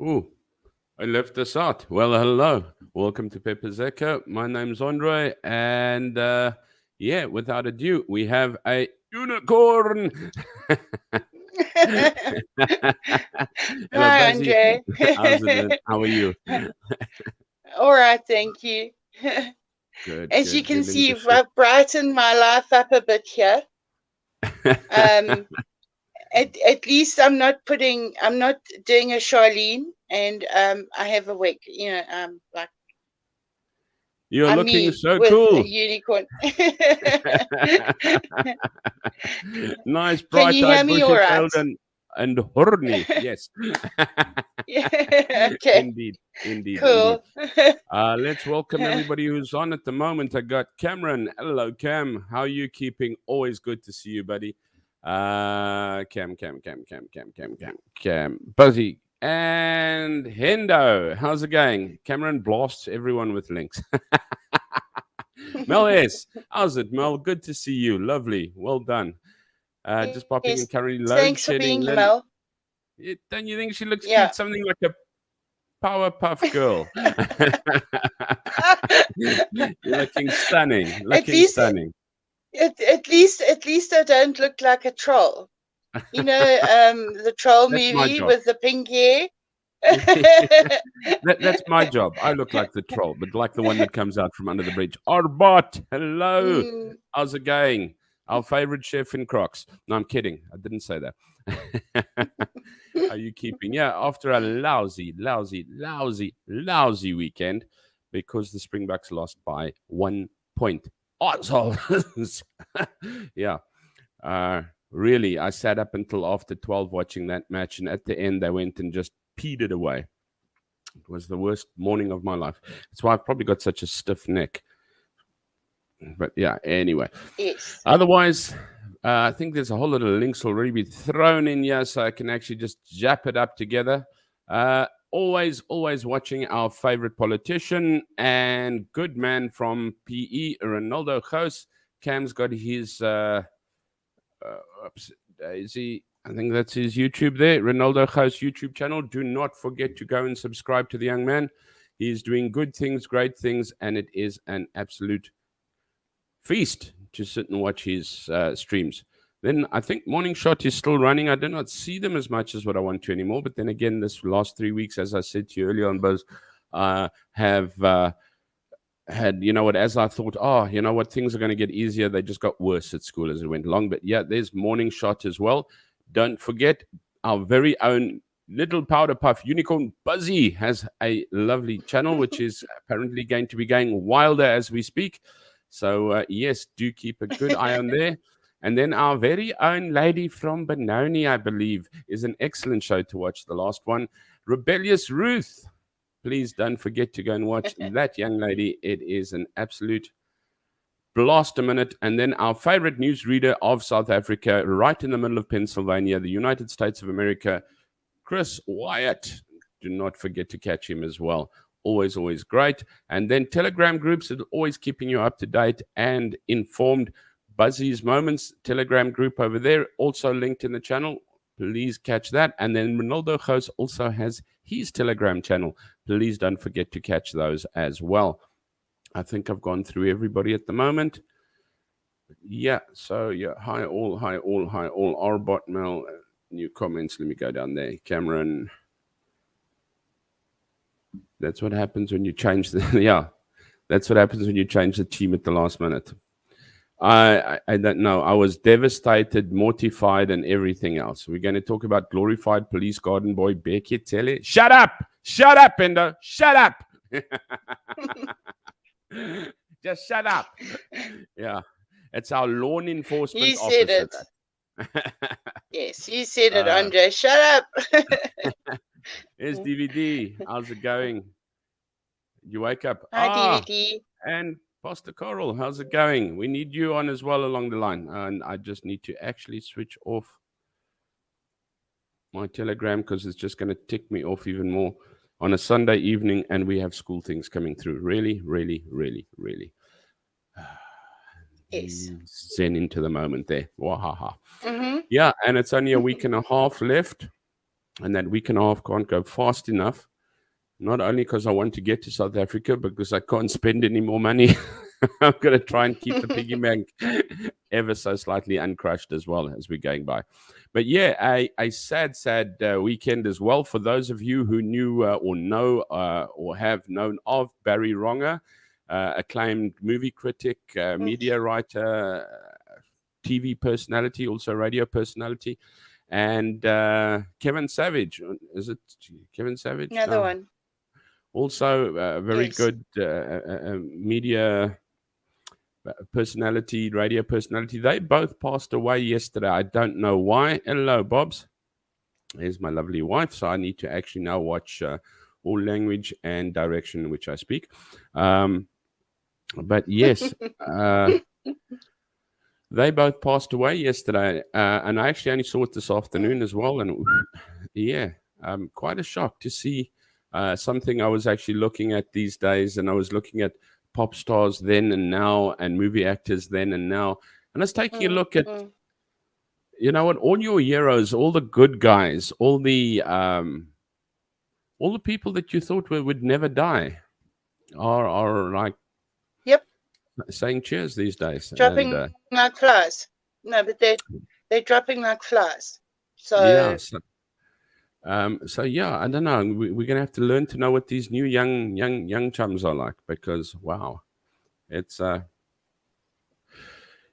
Ooh, I left this out. Well, hello. Welcome to Pepper's Echo. My name's Andre, and yeah, without ado, we have a unicorn. Hello, Hi, Buzzy. Andre. How's it doing? How are you? All right, thank you. Good, As you good. can Feeling see, the you've shift. brightened my life up a bit here. Um, at least I'm not doing a Charlene, and I have a wig. Like You're I'm looking me so with a cool. unicorn. Nice, Can you hear bright-eyed, me all right? bushy-tailed, and horny. Yes. Yeah. Okay, Indeed, indeed, indeed. cool. Let's welcome everybody who's on at the moment. I got Cameron. Hello, Cam. How are you keeping? Always good to see you, buddy. Cam. Buzzy and Hendo. How's it going? Cameron blasts everyone with links. Mel S. How's it, Mel? Good to see you. Lovely. Well done. Just popping Yes, in currently thanks load for being shedding. here, Lynn, Mel. don't you think she looks Yeah. cute? Something like a Powerpuff Girl. You're looking stunning. At Looking least stunning. at least I don't look like a troll. The troll That's my movie job. with the pink hair. That's my job. I look like the troll, but like the one that comes out from under the bridge. Arbot, hello. Mm, How's it going? Our favorite chef in Crocs. No, I'm kidding. I didn't say that. How are you keeping? Yeah, after a lousy weekend because the Springboks lost by 1 point. Assholes. Yeah. Really, I sat up until after 12 watching that match, and at the end, they went and just peed it away. It was the worst morning of my life. That's why I've probably got such a stiff neck. But yeah, anyway. yes. Otherwise, I think there's a whole lot of links already been thrown in here, so I can actually just zap it up together. Always watching our favorite politician and good man from PE, Ronaldo Gous. Cam's got his oops, Daisy. I think that's his YouTube there. Ronaldo Gous YouTube channel. Do not forget to go and subscribe to the young man. He is doing good things, great things, and it is an absolute feast to sit and watch his streams. Then I think Morning Shot is still running. I do not see them as much as what I want to anymore. But then again, this last 3 weeks, as I said to you earlier on, Buzz, have had, you know what, as I thought, oh, you know what, things are going to get easier. They just got worse at school as it went along. But yeah, there's Morning Shot as well. Don't forget our very own little powder puff unicorn Buzzy has a lovely channel, which is apparently going to be going wilder as we speak. So, yes, do keep a good eye on there. And then our very own lady from Benoni, I believe, is an excellent show to watch. The last one, Rebellious Ruth. Please don't forget to go and watch that young lady. It is an absolute blast a minute. And then our favorite newsreader of South Africa, right in the middle of Pennsylvania, the United States of America, Chris Wyatt. Do not forget to catch him as well. Always great. And then Telegram groups are always keeping you up to date and informed. Buzzy's Moments Telegram group over there, also linked in the channel. Please catch that. And then Ronaldo Gous also has his Telegram channel. Please don't forget to catch those as well. I think I've gone through everybody at the moment. Yeah, so yeah, hi all. Arbot Mel, new comments. Let me go down there. Cameron, that's what happens when you change the yeah. That's what happens when you change the team at the last minute. I don't know. I was devastated, mortified, and everything else. We're going to talk about glorified police garden boy Becky Tele. Shut up, Endo, shut up. Just shut up. Yeah, it's our law enforcement You said officer. it. Yes, you said it, uh, Andre. Shut up. here's DVD. How's it going? You wake up. Hi, DVD. And Pastor Coral, how's it going? We need you on as well along the line. And I just need to actually switch off my Telegram because it's just going to tick me off even more on a Sunday evening and we have school things coming through. Really. Yes. Zen into the moment there. Wahaha. Mm-hmm. Yeah, and it's only a week and a half left and that week and a half can't go fast enough. Not only because I want to get to South Africa, because I can't spend any more money. I'm going to try and keep the piggy bank ever so slightly uncrushed as well as we're going by. But yeah, a sad, sad weekend as well for those of you who knew or know or have known of Barry Ronger, acclaimed movie critic, media writer, TV personality, also radio personality, and Kevin Savage. Is it Kevin Savage? Another No. one. Also, very Yes. good media personality, radio personality. They both passed away yesterday. I don't know why. Hello, Bobs. Here's my lovely wife. So I need to actually now watch all language and direction in which I speak. But yes, they both passed away yesterday. And I actually only saw it this afternoon as well. And yeah, quite a shock to see something I was actually looking at these days. And I was looking at pop stars then and now and movie actors then and now. And I was taking a look at, you know what, all your heroes, all the good guys, all the people that you thought would never die are like Yep. saying cheers these days. And Dropping like flies. No, but they're dropping like flies. So yeah, so yeah, I don't know. We're gonna have to learn to know what these new young chums are like, because wow, it's uh,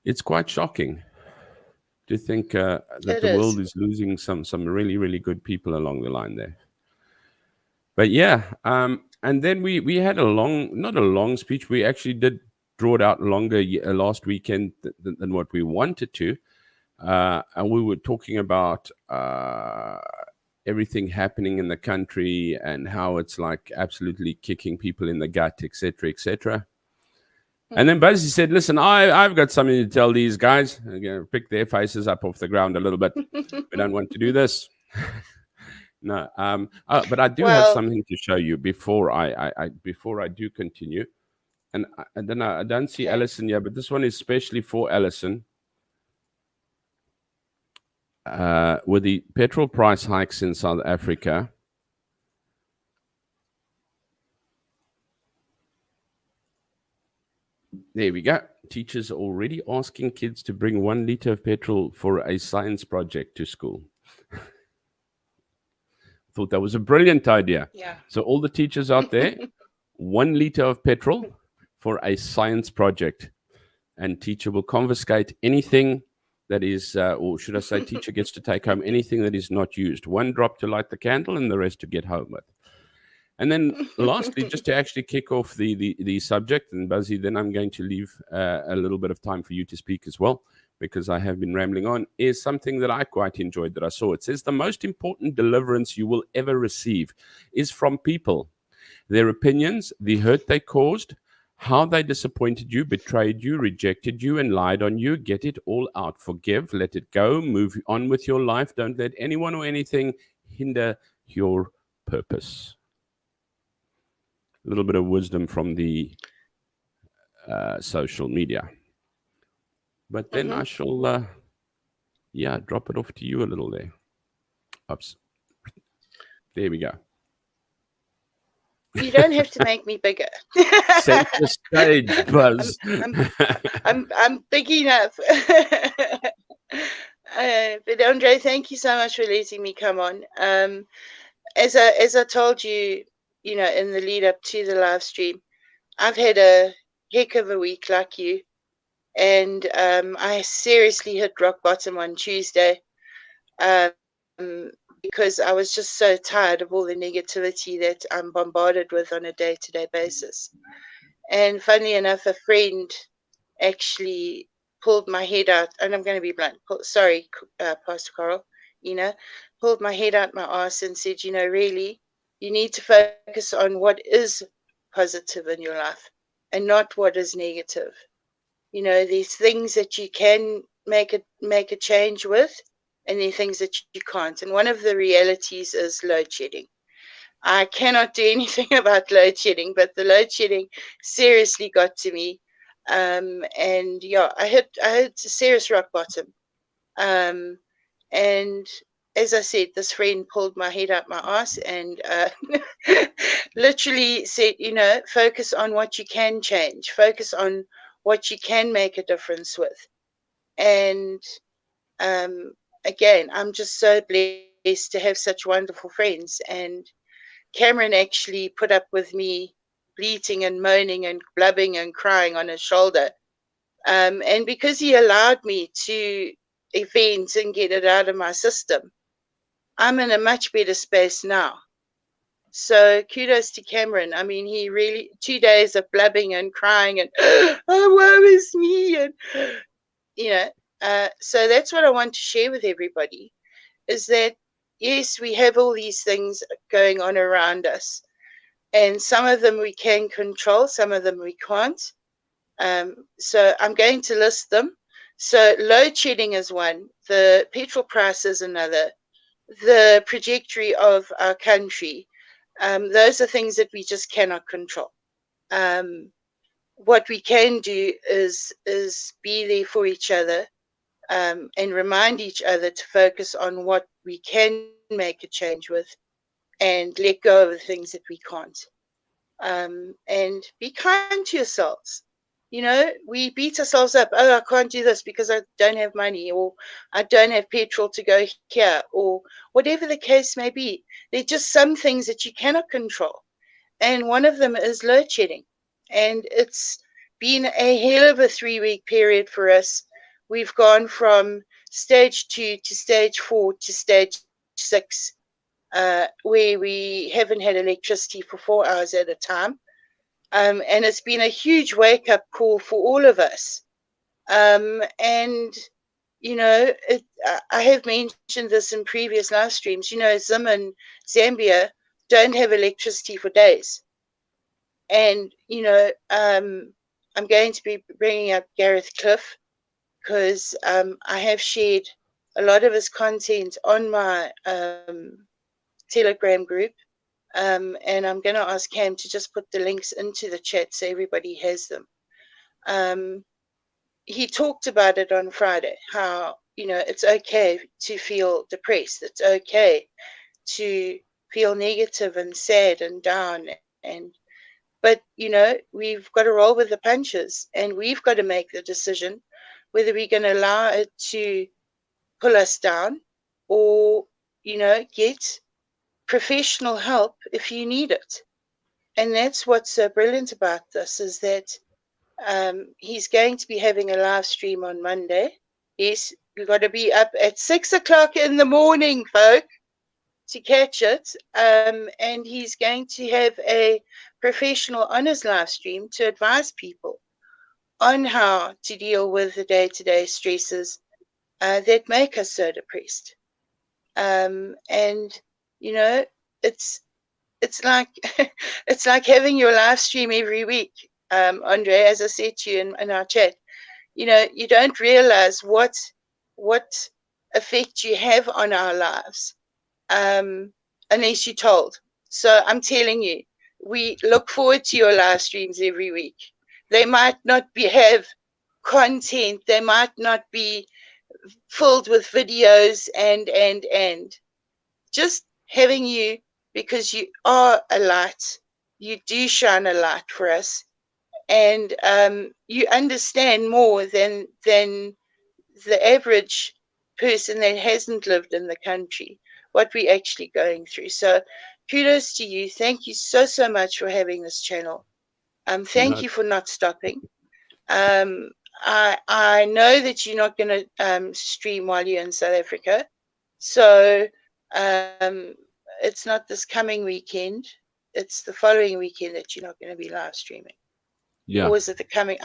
it's quite shocking to think that it the is. world is losing some really good people along the line there. But yeah, and then we had a long, not a long speech. We actually did draw it out longer last weekend than what we wanted to, and we were talking about everything happening in the country and how it's like absolutely kicking people in the gut, etc., etc. And then Buzzy said, "Listen, I've got something to tell these guys. I'm gonna pick their faces up off the ground a little bit. We don't want to do this." No, but I do have Well, something to show you before before I do continue. And I don't know, I don't see okay. Alison yet, but this one is especially for Alison. With the petrol price hikes in South Africa, there we go. Teachers are already asking kids to bring 1 liter of petrol for a science project to school. Thought that was a brilliant idea. Yeah. So all the teachers out there, 1 liter of petrol for a science project, and teacher will confiscate anything that is, or should I say, teacher gets to take home anything that is not used. 1 drop to light the candle, and the rest to get home with. And then, lastly, just to actually kick off the subject, and Buzzy, then I'm going to leave a little bit of time for you to speak as well, because I have been rambling on, is something that I quite enjoyed that I saw. It says, the most important deliverance you will ever receive is from people. Their opinions, the hurt they caused, how they disappointed you, betrayed you, rejected you, and lied on you. Get it all out. Forgive, let it go, move on with your life. Don't let anyone or anything hinder your purpose. A little bit of wisdom from the social media. But then I shall, yeah, drop it off to you a little there. Oops. There we go. You don't have to make me bigger. Set the stage, Buzz. I'm big enough. But Andre, thank you so much for letting me come on. As I told you, in the lead up to the live stream, I've had a heck of a week like you, and I seriously hit rock bottom on Tuesday, because I was just so tired of all the negativity that I'm bombarded with on a day-to-day basis. And funnily enough, a friend actually pulled my head out, and I'm going to be blunt. Sorry, Pastor Coral, pulled my head out my ass and said, really, you need to focus on what is positive in your life and not what is negative. There's things that you can make a change with, and there are things that you can't. And one of the realities is load shedding. I cannot do anything about load shedding, but the load shedding seriously got to me. And yeah, I hit a serious rock bottom. Um, and as I said, this friend pulled my head up my ass and literally said, focus on what you can change, focus on what you can make a difference with. And um, again, I'm just so blessed to have such wonderful friends. And Cameron actually put up with me bleating and moaning and blubbing and crying on his shoulder. And because he allowed me to vent and get it out of my system, I'm in a much better space now. So kudos to Cameron. I mean, he really 2 days of blubbing and crying and oh, woe is me, and you know. So that's what I want to share with everybody is that yes, we have all these things going on around us, and some of them we can control, some of them we can't. So I'm going to list them. So load shedding is one, the petrol price is another, the trajectory of our country. Those are things that we just cannot control. Um, what we can do is be there for each other, and remind each other to focus on what we can make a change with and let go of the things that we can't. And be kind to yourselves. We beat ourselves up. Oh, I can't do this because I don't have money, or I don't have petrol to go here, or whatever the case may be. There are just some things that you cannot control. And one of them is load shedding. And it's been a hell of a 3 week period for us. We've gone from stage 2 to stage 4 to stage 6, where we haven't had electricity for 4 hours at a time. And it's been a huge wake up call for all of us. And, I have mentioned this in previous live streams. Zim and Zambia don't have electricity for days. And, I'm going to be bringing up Gareth Cliff because I have shared a lot of his content on my Telegram group. And I'm going to ask Cam to just put the links into the chat so everybody has them. He talked about it on Friday, how, it's okay to feel depressed. It's okay to feel negative and sad and down. But, we've got to roll with the punches, and we've got to make the decision whether we're going to allow it to pull us down or, get professional help if you need it. And that's what's so brilliant about this is that he's going to be having a live stream on Monday. Yes, you've got to be up at 6 o'clock in the morning, folk, to catch it. And he's going to have a professional on his live stream to advise people on how to deal with the day-to-day stresses that make us so depressed. And it's like it's like having your live stream every week, Andre. As I said to you in our chat, you don't realize what effect you have on our lives unless you're told. So I'm telling you, we look forward to your live streams every week. They might not have content, they might not be filled with videos and just having you, because you are a light, you do shine a light for us, and you understand more than the average person that hasn't lived in the country what we're actually going through. So kudos to you. Thank you so much for having this channel. Thank you for not stopping. I know that you're not going to stream while you're in South Africa, so it's not this coming weekend. It's the following weekend that you're not going to be live streaming. Yeah. Or is it the coming?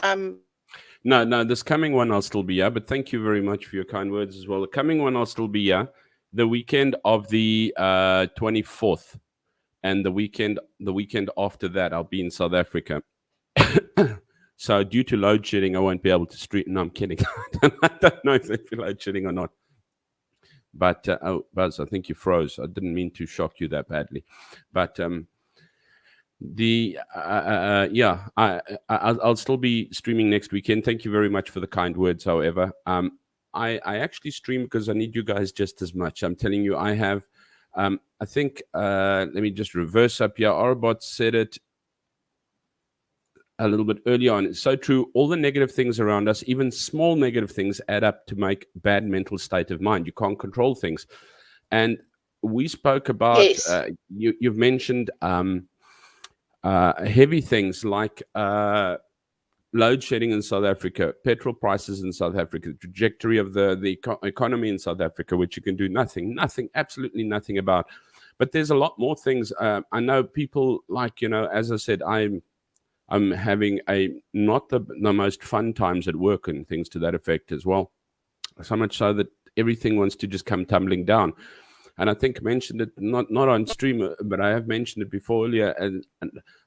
No, this coming one I'll still be here, but thank you very much for your kind words as well. The coming one I'll still be here. The weekend of the 24th, and the weekend after that, I'll be in South Africa. So due to load shedding, I won't be able to stream. No, I'm kidding. I don't know if it's load shedding or not. But Buzz, I think you froze. I didn't mean to shock you that badly. But I'll still be streaming next weekend. Thank you very much for the kind words. However, I actually stream because I need you guys just as much. I'm telling you, I have. I think. Let me just reverse up here. Arbot said it a little bit early on. It's so true. All the negative things around us, even small negative things, add up to make bad mental state of mind. You can't control things, and we spoke about. Yes. You've mentioned heavy things like load shedding in South Africa, petrol prices in South Africa, the trajectory of the economy in South Africa, which you can do nothing, absolutely nothing about. But there's a lot more things. I know people like, as I said, I'm having a not the most fun times at work and things to that effect as well. So much so that everything wants to just come tumbling down. And I think I mentioned it not on stream, but I have mentioned it before earlier. And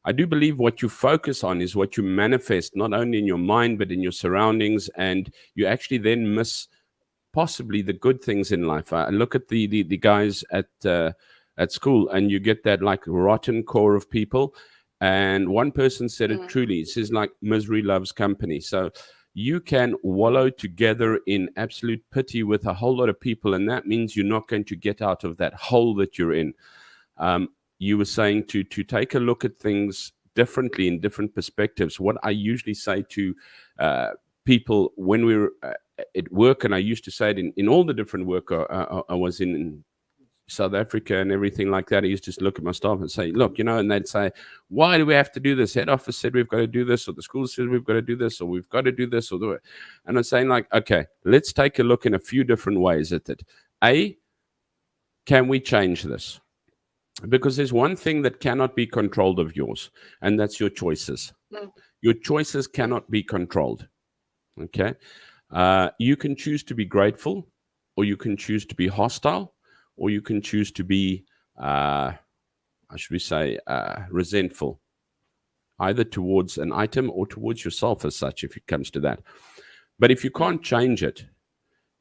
I do believe what you focus on is what you manifest, not only in your mind but in your surroundings, and you actually then miss possibly the good things in life. I look at the guys at school, and you get that like rotten core of people. And one person said it Mm. truly. It says like misery loves company. So you can wallow Mm. together in absolute pity with a whole lot of people, and that means you're not going to get out of that hole that you're in. You were saying to take a look at things differently in different perspectives. What I usually say to people when we're at work, and I used to say it in all the different work I was in South Africa and everything like that. I used to just look at my staff and say, look, and they'd say, why do we have to do this? Head office said we've got to do this, or the school said we've got to do this, or we've got to do this, or do it. And I'm saying, like, okay, let's take a look in a few different ways at it. A, can we change this? Because there's one thing that cannot be controlled of yours, and that's your choices. Mm. Your choices Mm. cannot be controlled. Okay. You can choose to be grateful, or you can choose to be hostile, or you can choose to be, how should we say, resentful, either towards an item or towards yourself as such, if it comes to that. But if you Mm. can't change it,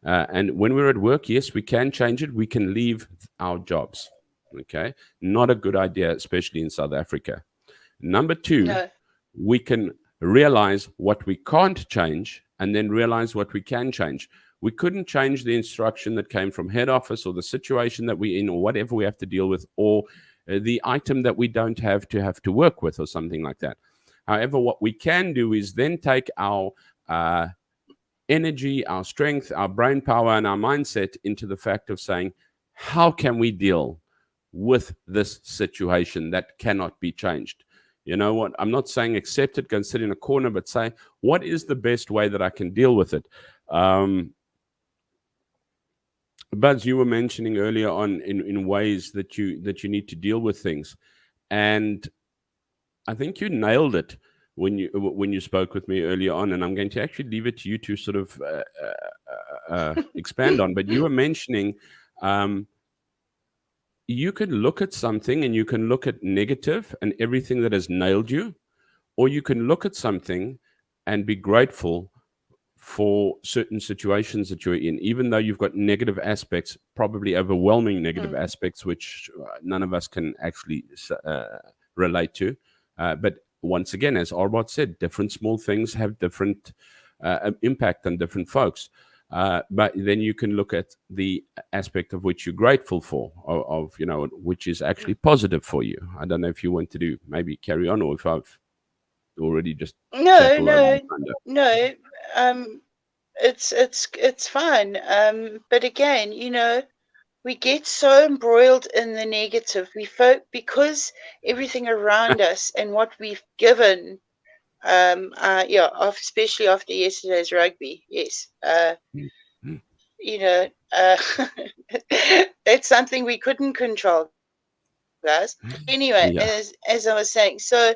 and when we're at work, yes, we can change it. We can leave our jobs. Okay. Not a good idea, especially in South Africa. Number two, No. we can realize what we can't change and then realize what we can change. We couldn't change the instruction that came from head office, or the situation that we're in, or whatever we have to deal with, or the item that we don't have to work with, or something like that. However, what we can do is then take our energy, our strength, our brain power, and our mindset into the fact of saying, how can we deal with this situation that cannot be changed? You know what? I'm not saying accept it, go and sit in a corner, but say, what is the best way that I can deal with it? Buzz, you were mentioning earlier on in ways that you need to deal with things, and I think you nailed it when you spoke with me earlier on. And I'm going to actually leave it to you to sort of expand on. But you were mentioning um, you can look at something and you can look at negative and everything that has nailed you, or you can look at something and be grateful for certain situations that you're in, even though you've got negative aspects, probably overwhelming negative Mm. aspects, which none of us can actually relate to. But once again, as Arbot said, different small things have different impact on different folks. But then you can look at the aspect of which you're grateful for, of which is actually positive for you. I don't know if you want to do maybe carry on, or if I've already just shat No, all over the no, thunder. no. It's fine. But again, we get so embroiled in the negative. Because everything around us and what we've given, yeah, especially after yesterday's rugby, yes, Mm. you know, uh, that's something we couldn't control, guys. Anyway, as Yeah. I was saying, so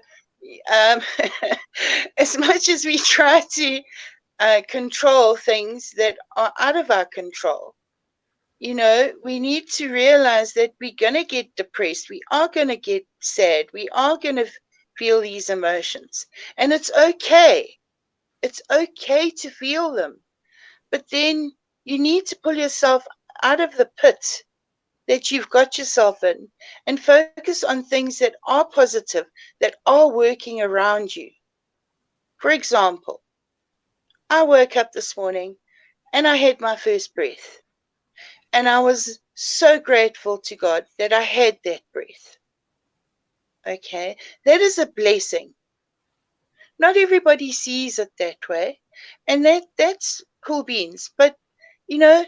um, as much as we try to control things that are out of our control, we need to realize that we're going to get depressed. We are going to get sad. We are going to feel these emotions. And it's okay. It's okay to feel them. But then you need to pull yourself out of the pit that you've got yourself in and focus on things that are positive, that are working around you. For example, I woke up this morning and I had my first breath. And I was so grateful to God that I had that breath. Okay, that is a blessing. Not everybody sees it that way, and that's cool beans. But you know,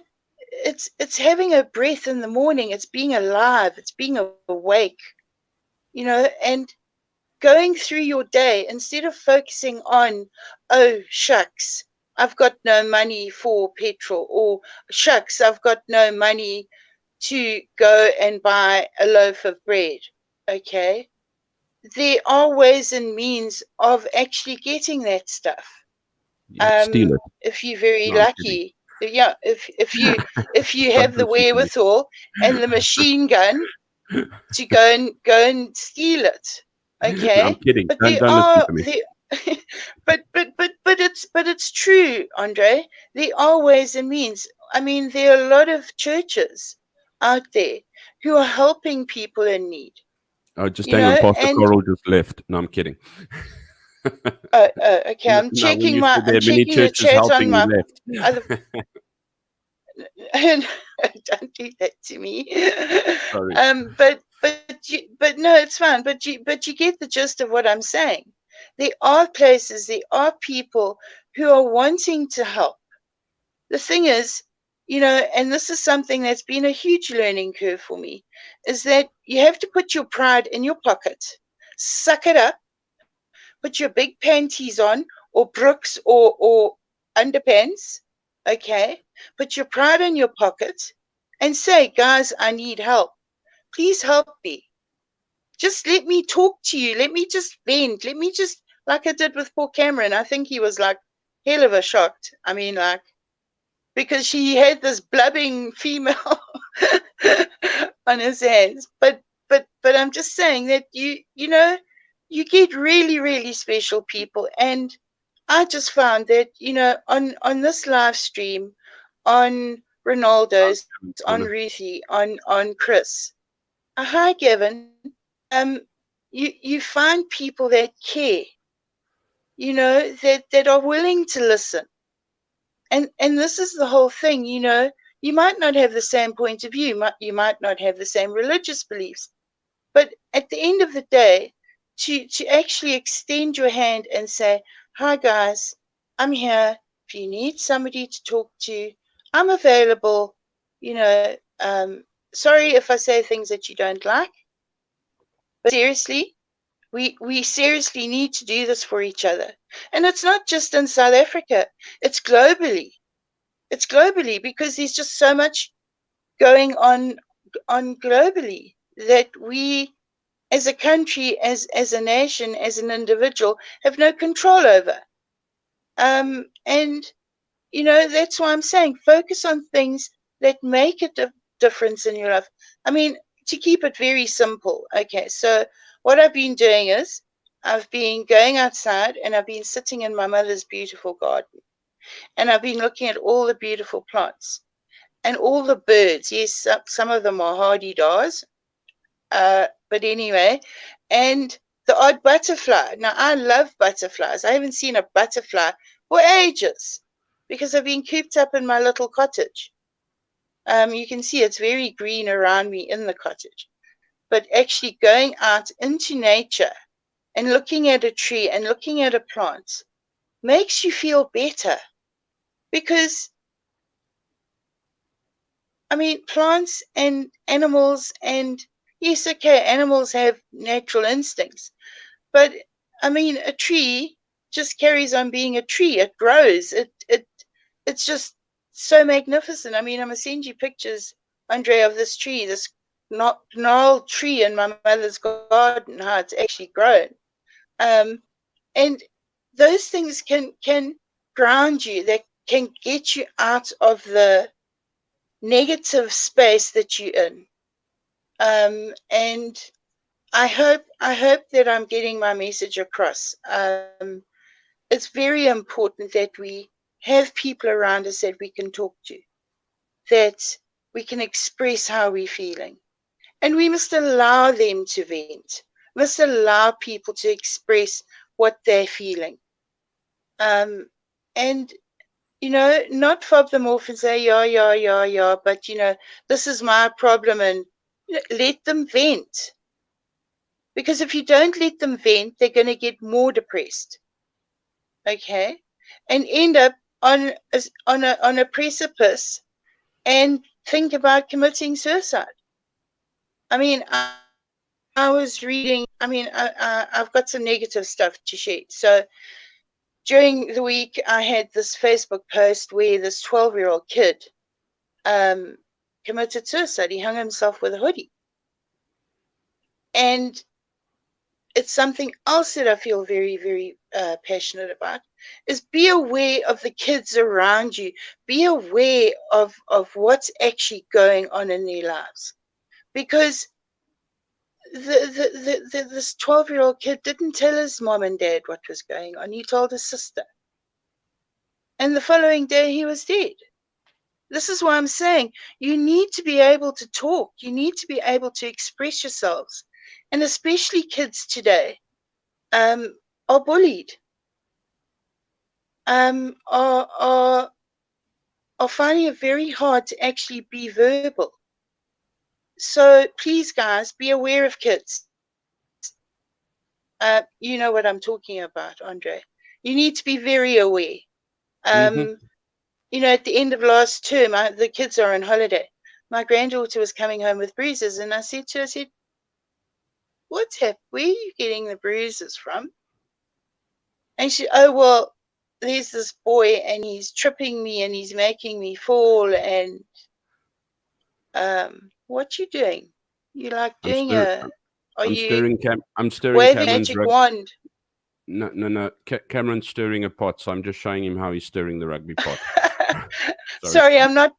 it's having a breath in the morning. It's being alive. It's being awake. And going through your day instead of focusing on, oh shucks, I've got no money for petrol, or shucks, I've got no money to go and buy a loaf of bread. Okay, there are ways and means of actually getting that stuff. Yeah, steal it. If you're very No, I'm kidding. lucky, yeah. If you Don't have the listen to me. wherewithal and the machine gun to go and steal it, No, I'm okay. kidding. But Don't there don't listen are to me. there, but it's true, Andre. There are ways and means. I mean, there are a lot of churches out there who are helping people in need. Oh, just hang on. Pastor And Coral just left. No, I'm kidding. okay, I'm No, when checking you my said I'm there are many checking the churches chat on helping, he my left. other. Don't do that to me. Sorry. But no, it's fine. But you get the gist of what I'm saying. There are places, there are people who are wanting to help. The thing is, and this is something that's been a huge learning curve for me, is that you have to put your pride in your pocket, suck it up, put your big panties on, or brooks, or underpants, okay? Put your pride in your pocket and say, guys, I need help. Please help me. Just let me talk to you. Let me just vent. Let me just, like I did with poor Cameron. I think he was like hell of a shocked. I mean, like, because she had this blubbing female on his hands. But I'm just saying that you get really, really special people. And I just found that, on this live stream, on Ronaldo's, on Corner. Ruthie, on Chris. Hi, Gavin. Um, you find people that care, that are willing to listen. And this is the whole thing. You might not have the same point of view, you might not have the same religious beliefs, but at the end of the day, to actually extend your hand and say, hi guys, I'm here. If you need somebody to talk to, I'm available. you know Sorry if I say things that you don't like, but seriously, we seriously need to do this for each other. And it's not just in South Africa, it's globally. It's globally, because there's just so much going on globally that we, as a country, as a nation, as an individual, have no control over. And that's why I'm saying focus on things that make a difference in your life. I mean, to keep it very simple. Okay, so what I've been doing is I've been going outside and I've been sitting in my mother's beautiful garden, and I've been looking at all the beautiful plants and all the birds. Yes, some of them are hardy daws, but anyway, and the odd butterfly. Now, I love butterflies. I haven't seen a butterfly for ages because I've been cooped up in my little cottage. You can see it's very green around me in the cottage. But actually going out into nature and looking at a tree and looking at a plant makes you feel better, because I mean, plants and animals, and yes, okay, animals have natural instincts, but I mean, a tree just carries on being a tree. It grows. It's just so magnificent. I mean, I'm gonna send you pictures, Andre, of this tree, this gnarled tree in my mother's garden, how it's actually grown. Um, and those things can ground you. They can get you out of the negative space that you're in. And I hope that I'm getting my message across. It's very important that we have people around us that we can talk to, that we can express how we're feeling, and we must allow them to vent. We must allow people to express what they're feeling. And not fob them off and say, yeah, but, this is my problem, and let them vent. Because if you don't let them vent, they're going to get more depressed, okay, and end up on a precipice and think about committing suicide. I mean, I was reading. I've got some negative stuff to share. So during the week, I had this Facebook post where this 12-year-old kid um, committed suicide. He hung himself with a hoodie, and it's something else that I feel very, very passionate about, is be aware of the kids around you. Be aware of what's actually going on in their lives. Because this 12-year-old kid didn't tell his mom and dad what was going on. He told his sister. And the following day, he was dead. This is why I'm saying you need to be able to talk. You need to be able to express yourselves. And especially kids today are bullied, are finding it very hard to actually be verbal. So please, guys, be aware of kids. You know what I'm talking about, Andre. You need to be very aware. Um, Mm-hmm. at the end of last term, the kids are on holiday. My granddaughter was coming home with bruises, and I said to her, what's happened? Where are you getting the bruises from? And she, oh, well, there's this boy, and he's tripping me, and he's making me fall, and what you doing? You like I'm doing stir. are I'm you stirring. I'm stirring waving Cameron's magic rug. wand? No, no, no. Cameron's stirring a pot, so I'm just showing him how he's stirring the rugby pot. Sorry. Sorry, I'm not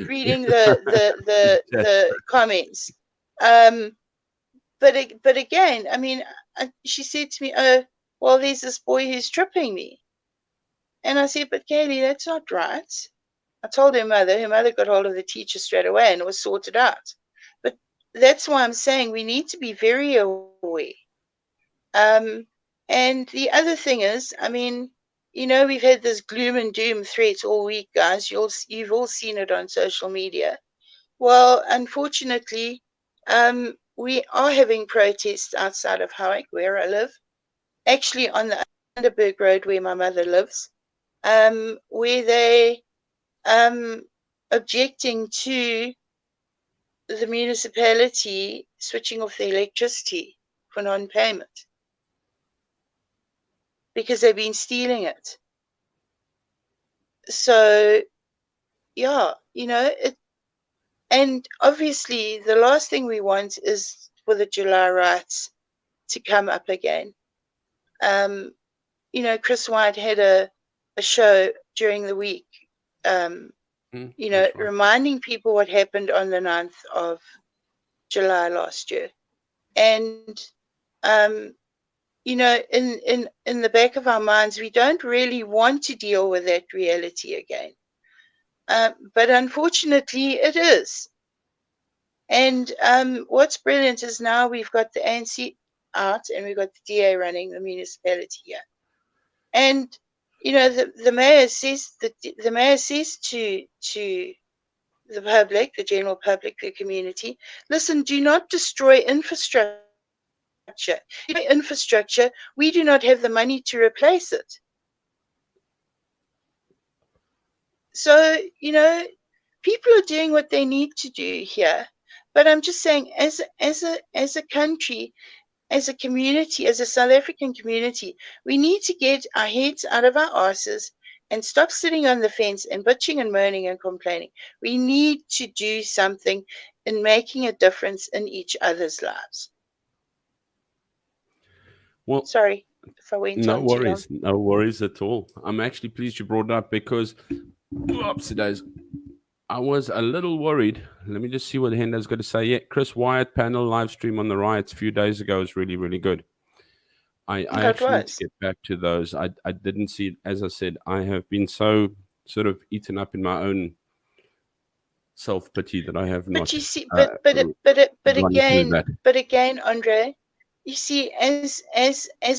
reading the comments. Um, but again, I mean, she said to me, "Oh, well, there's this boy who's tripping me," and I said, "But Kaylee, that's not right." I told her mother. Her mother got hold of the teacher straight away, and it was sorted out. But that's why I'm saying we need to be very aware. Um, and the other thing is, I mean, we've had this gloom and doom threat all week, guys. You've all seen it on social media. Well, unfortunately, we are having protests outside of Howick, where I live, actually on the Underberg Road where my mother lives, where they objecting to the municipality switching off the electricity for non-payment because they've been stealing it. So, yeah, and obviously the last thing we want is for the July riots to come up again. Chris White had a show during the week, That's right. reminding people what happened on the 9th of July last year. And, in the back of our minds, we don't really want to deal with that reality again. But unfortunately, it is. And what's brilliant is now we've got the ANC out and we've got the DA running the municipality here. And the mayor says to the public, the general public, the community, listen, do not destroy infrastructure. Infrastructure, we do not have the money to replace it. So, people are doing what they need to do here. But I'm just saying, as a country, as a community, as a South African community, we need to get our heads out of our asses and stop sitting on the fence and bitching and moaning and complaining. We need to do something in making a difference in each other's lives. Well, Sorry if I went on too long. No worries at all. I'm actually pleased you brought it up because, oops, days, I was a little worried. Let me just see what Henda's got to say. Yeah, Chris Wyatt panel live stream on the riots a few days ago was really, really good. I That actually need to was. get back to those. I didn't see it. As I said, I have been so sort of eaten up in my own self pity that I have But not you see, gone through that. but again, Andre, you see, as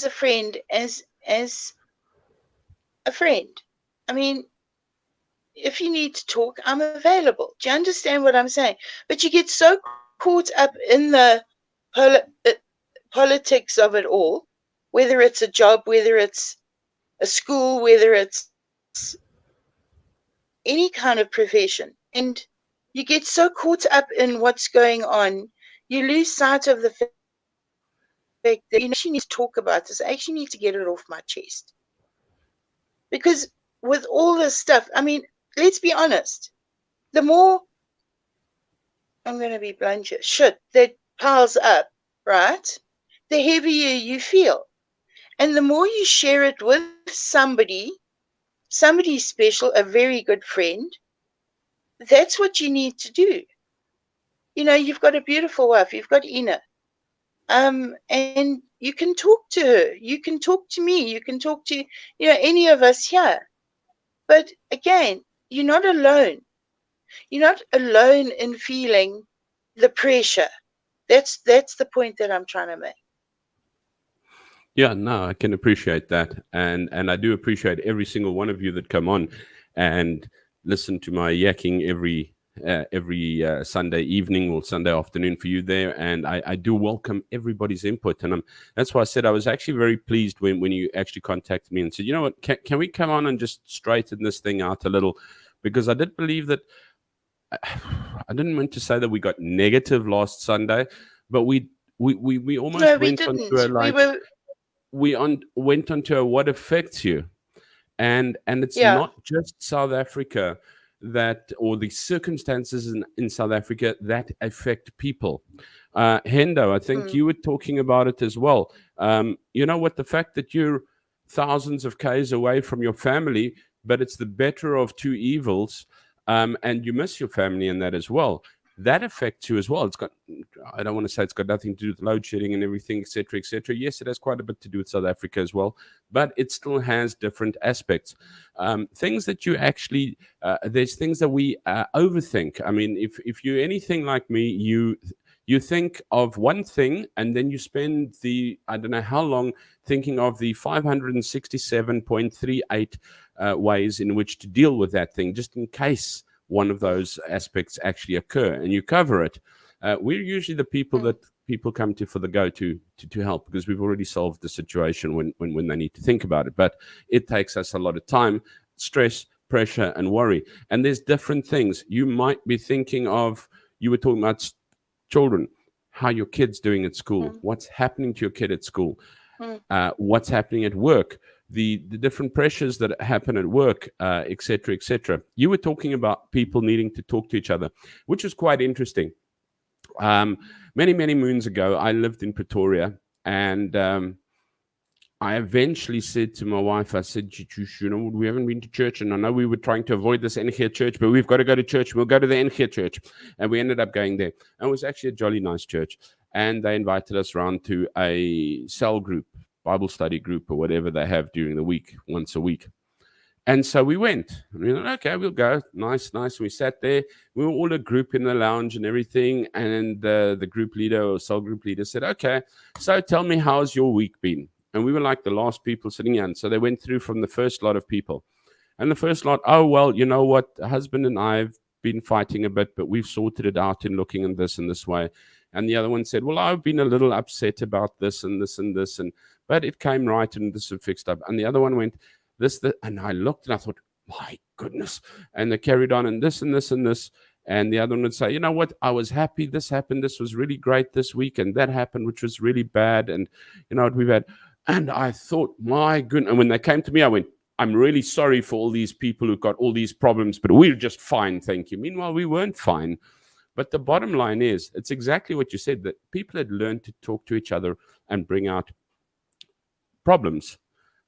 a friend, as a friend, I mean, if you need to talk, I'm available. Do you understand what I'm saying? But you get so caught up in the poli- uh, politics of it all, whether it's a job, whether it's a school, whether it's any kind of profession, and you get so caught up in what's going on, you lose sight of the fact that, I actually need to talk about this. I actually need to get it off my chest. Because with all this stuff, I mean, let's be honest, the more, I'm going to be blunt here, shit that piles up, right? The heavier you feel. And the more you share it with somebody special, a very good friend, that's what you need to do. You know, you've got a beautiful wife, you've got Ina, and you can talk to her, you can talk to me, you can talk to, any of us here. But again, you're not alone. You're not alone in feeling the pressure. That's the point that I'm trying to make. Yeah, no, I can appreciate that, and I do appreciate every single one of you that come on and listen to my yakking every Sunday evening or Sunday afternoon for you there, and I do welcome everybody's input, and that's why I said I was actually very pleased when you actually contacted me and said, you know what, can we come on and just straighten this thing out a little, because I did believe that I didn't mean to say that we got negative last Sunday, but we almost No, we went on to didn't. a We like were, went on to a what affects you, and it's yeah. not just South Africa that, or the circumstances in South Africa that affect people. Hendo, I think Mm, you were talking about it as well. You know what, the fact that you're thousands of k's away from your family, but it's the better of two evils, and you miss your family in that as well. That affects you as well. It's got, I don't want to say it's got nothing to do with load shedding and everything, etc., etc. Yes, it has quite a bit to do with South Africa as well, but it still has different aspects. Things that you actually, there's things that we overthink. I mean, if you're anything like me, you think of one thing and then you spend the, I don't know how long, thinking of the 567.38 ways in which to deal with that thing, just in case one of mm, those aspects actually occur, and you cover it. We're usually the people mm, that people come to for the go to help, because we've already solved the situation when they need to think about it. But it takes us a lot of time, stress, pressure, and worry. And there's different things you might be thinking of. You were talking about children, how your kid's doing at school, mm, what's happening to your kid at school, mm, what's happening at work, the different pressures that happen at work, etc., etc. You were talking about people needing to talk to each other, which was quite interesting. Um, many moons ago, I lived in Pretoria, and I eventually said to my wife, I said, you know, we haven't been to church, and I know we were trying to avoid this NG church, but we've got to go to church. We'll go to the NG church. And we ended up going there. And it was actually a jolly nice church. And they invited us around to a cell group, Bible study group, or whatever they have during the week, once a week. And so we went. We were like, okay, we'll go. Nice, nice. We sat there. We were all a group in the lounge and everything. And the group leader or cell group leader said, okay, so tell me, how's your week been? And we were like the last people sitting in. So they went through from the first lot of people. And the first lot, oh, well, you know what? The husband and I have been fighting a bit, but we've sorted it out in looking in this and this way. And the other one said, well, I've been a little upset about this and this and this. And but it came right and this is fixed up. And the other one went, and I looked and I thought, my goodness. And they carried on and this and this and this. And the other one would say, you know what? I was happy this happened. This was really great this week. And that happened, which was really bad. And you know what we've had. And I thought, my goodness. And when they came to me, I went, I'm really sorry for all these people who've got all these problems, but we're just fine, thank you. Meanwhile, we weren't fine. But the bottom line is, it's exactly what you said, that people had learned to talk to each other and bring out problems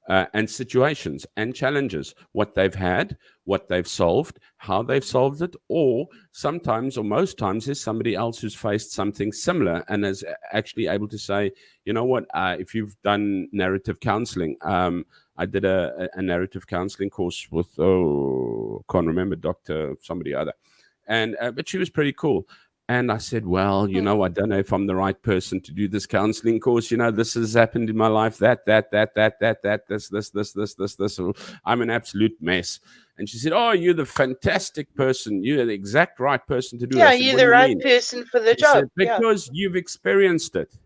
and situations and challenges, what they've had, what they've solved, how they've solved it, or sometimes or most times there's somebody else who's faced something similar and is actually able to say, you know what, if you've done narrative counseling, I did a narrative counseling course with, oh, can't remember, Dr. somebody other. And but she was pretty cool. And I said, well, I don't know if I'm the right person to do this counseling course. This has happened in my life, this. I'm an absolute mess. And she said, oh, you're the fantastic person. You're the exact right person to do it. I Yeah, said, you're what do the you right mean? person for the She said, job. Yeah. because you've experienced it.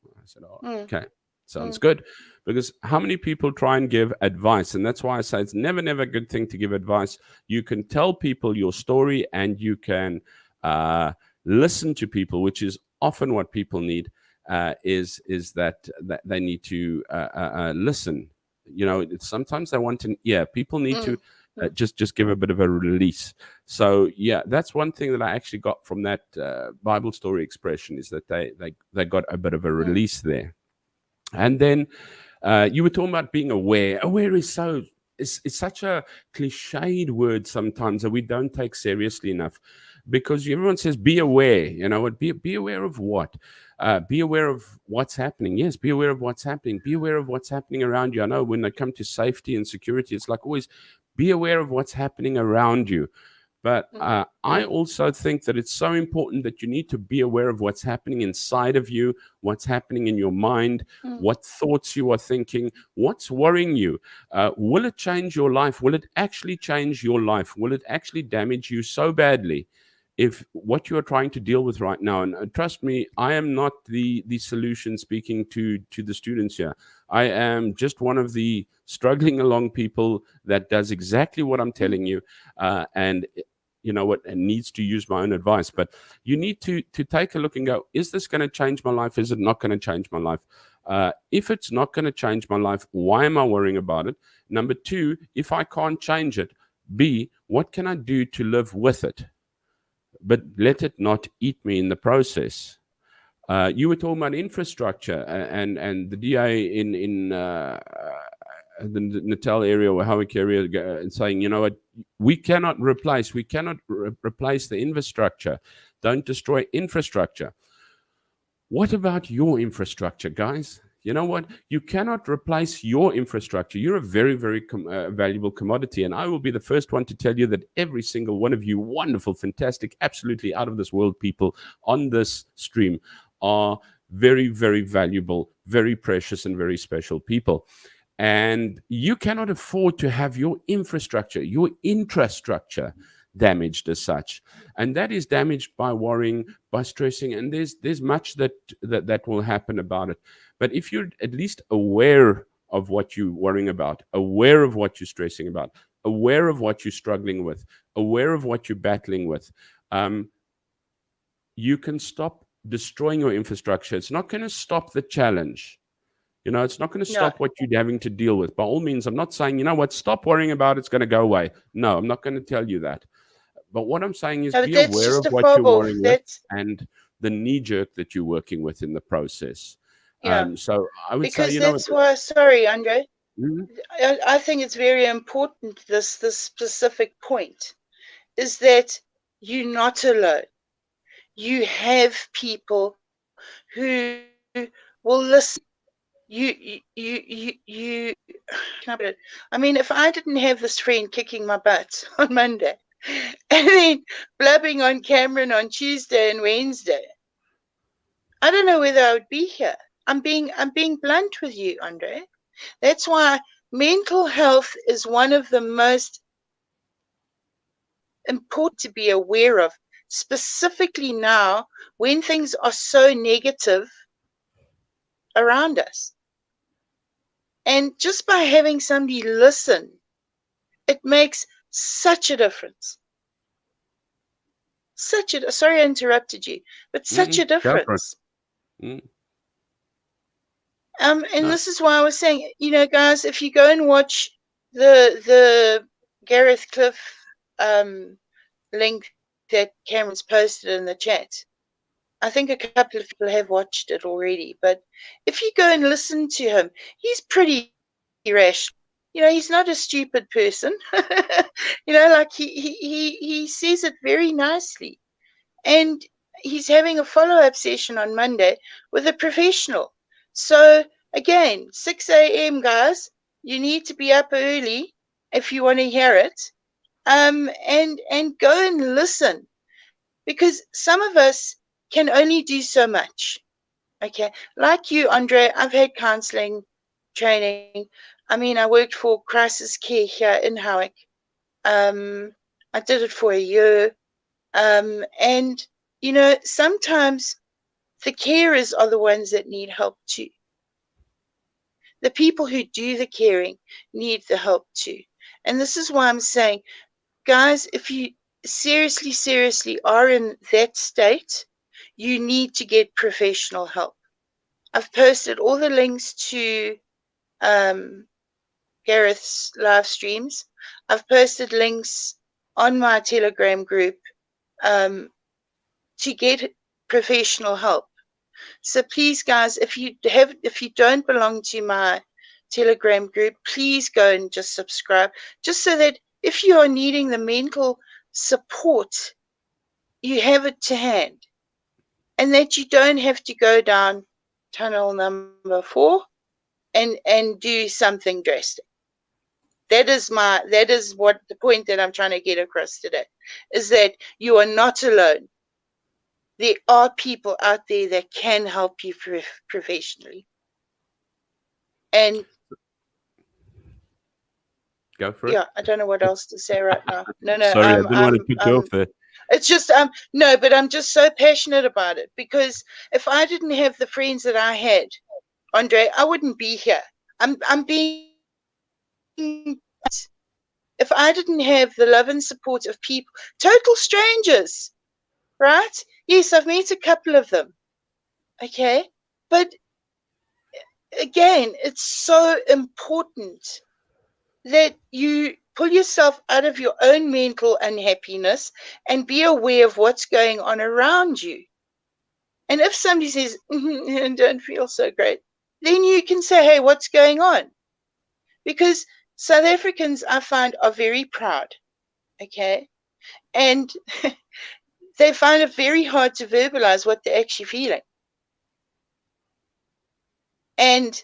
I said, oh, Mm, okay. Sounds mm, good. Because how many people try and give advice? And that's why I say it's never, never a good thing to give advice. You can tell people your story and you can listen to people, which is often what people need, is that they need to listen. Sometimes they want an ear. People need to mm, mm, just give a bit of a release. So yeah, that's one thing that I actually got from that Bible story expression, is that they got a bit of a mm, release there. And then you were talking about being aware. Aware is so it's such a cliched word sometimes that we don't take seriously enough, because everyone says be mm, aware. What? Be aware of what? Be aware of what's happening. Yes, be aware of what's happening. Be aware of what's happening around you. I know when they come to safety and security, it's like always be aware of what's happening around you. But mm, I also think that it's so important that you need to be aware of what's happening inside of you, what's happening in your mind, mm, what thoughts you are thinking, what's worrying you. Will it change your life? Will it actually change your life? Will it actually damage you so badly if what you are trying to deal with right now? And trust me, I am not the solution speaking to the students here. I am just one of the struggling along people that does exactly what I'm mm. telling you. And you know what, and needs to use my own advice. But you need to take a look and go, is this going to change my life? Is it not going to change my life? If it's not going to change my life, why am I worrying about it? Number two, if I can't change it, B, what can I do to live with it, but let it not eat me in the process? You were talking about infrastructure, and the DA in the Natal area or Howick area, and saying, you know what, we cannot replace the infrastructure. Don't destroy infrastructure. What about your infrastructure, guys? You know what? You cannot replace your infrastructure. You're a very, very valuable commodity. And I will be the first one to tell you that every single one of you, wonderful, fantastic, absolutely out of this world people on this stream, are very, very valuable, very precious, and very special people. And you cannot afford to have your infrastructure, your infrastructure damaged as such. And that is damaged by worrying, by stressing, and there's much that will happen about it. But if you're at least aware of what you're worrying about, aware of what you're stressing about, aware of what you're struggling with, aware of what you're battling with, um, you can stop destroying your infrastructure. It's not going to stop the challenge. It's not going to No, stop what you're having to deal with. By all means, I'm not saying, you know what, stop worrying about it, it's going to go away. No, I'm not going to tell you that. But what I'm saying is no, but be that's aware just of a what you're fob of worrying with that. and the knee jerk that you're working with in the process. Yeah, So I would say, because that's why. Sorry, Andre. mhm, I think it's very important. This specific point is that you're not alone. You have people who will listen. You can I put it? I mean, if I didn't have this friend kicking my butt on Monday and then blubbing on Cameron on Tuesday and Wednesday, I don't know whether I would be here. I'm being blunt with you, Andre. That's why mental health is one of the most important to be aware of, specifically now when things are so negative around us. And just by having somebody listen, it makes such a difference. Sorry I interrupted you, but such a go for it. difference. Mm, And no, this is why I was saying, guys, if you go and watch the Gareth Cliff link that Cameron's posted in the chat, I think a couple of people have watched it already. But if you go and listen to him, he's pretty rational. He's not a stupid person. Like he says it very nicely. And he's having a follow-up session on Monday with a professional. So again, 6 a.m. guys, you need to be up early if you want to hear it. And go and listen, because some of us can only do so much. Okay. Like you, Andre, I've had counseling training. I mean, I worked for crisis care here in Howick. I did it for a year. And, sometimes the carers are the ones that need help too. The people who do the caring need the help too. And this is why I'm saying, guys, if you seriously, seriously are in that state, you need to get professional help. I've posted all the links to um, Gareth's live streams. I've posted links on my Telegram group um, to get professional help. So please, guys, if you don't belong to my Telegram group, please go and just subscribe, just so that if you are needing the mental support, you have it to hand, and that you don't have to go down tunnel number 4 and do something drastic. That is what the point that I'm trying to get across today, is that you are not alone. There are people out there that can help you professionally. And Go for it. yeah, I don't know what else to say right now. No, Sorry, I didn't want to put you off there. It's just no, but I'm just so passionate about it, because if I didn't have the friends that I had, Andre, I wouldn't be here. I'm being, if I didn't have the love and support of people, total strangers, right? Yes, I've met a couple of them. Okay. But again, it's so important that you pull yourself out of your own mental unhappiness and be aware of what's going on around you. And if somebody says, I don't feel so great, then you can say, hey, what's going on? Because South Africans, I find, are very proud. Okay. And they find it very hard to verbalize what they're actually feeling. And,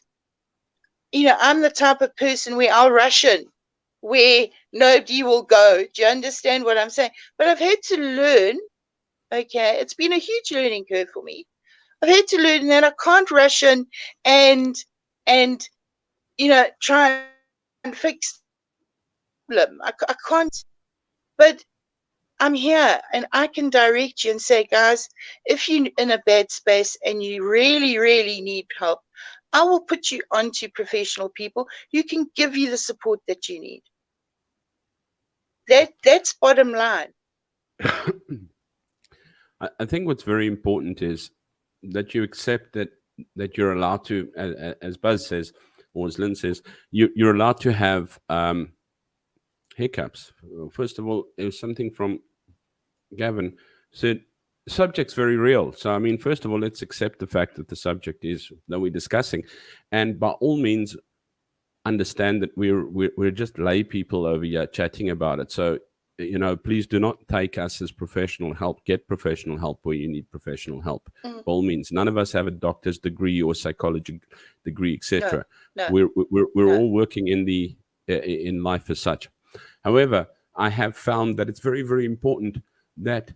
I'm the type of person where I'll rush in, where nobody will go. Do you understand what I'm saying? But I've had to learn, okay, it's been a huge learning curve for me. I've had to learn that I can't rush in and try and fix the problem. I can't. But I'm here and I can direct you and say, guys, if you're in a bad space and you really, really need help, I will put you onto professional people who can give you the support that you need. That's bottom line. I think what's very important is that you accept that you're allowed to, as Buzz says, or as Lynn says, you're allowed to have hiccups. First of all, it was something from Gavin said. Subject's very real. So, I mean, first of all, let's accept the fact that the subject is that we're discussing, and by all means, understand that we're just lay people over here chatting about it. So, please do not take us as professional help. Get professional help where you need professional help. By all means, none of us have a doctor's degree or psychology degree, etc. No, We're all working in life as such. However, I have found that it's very, very important that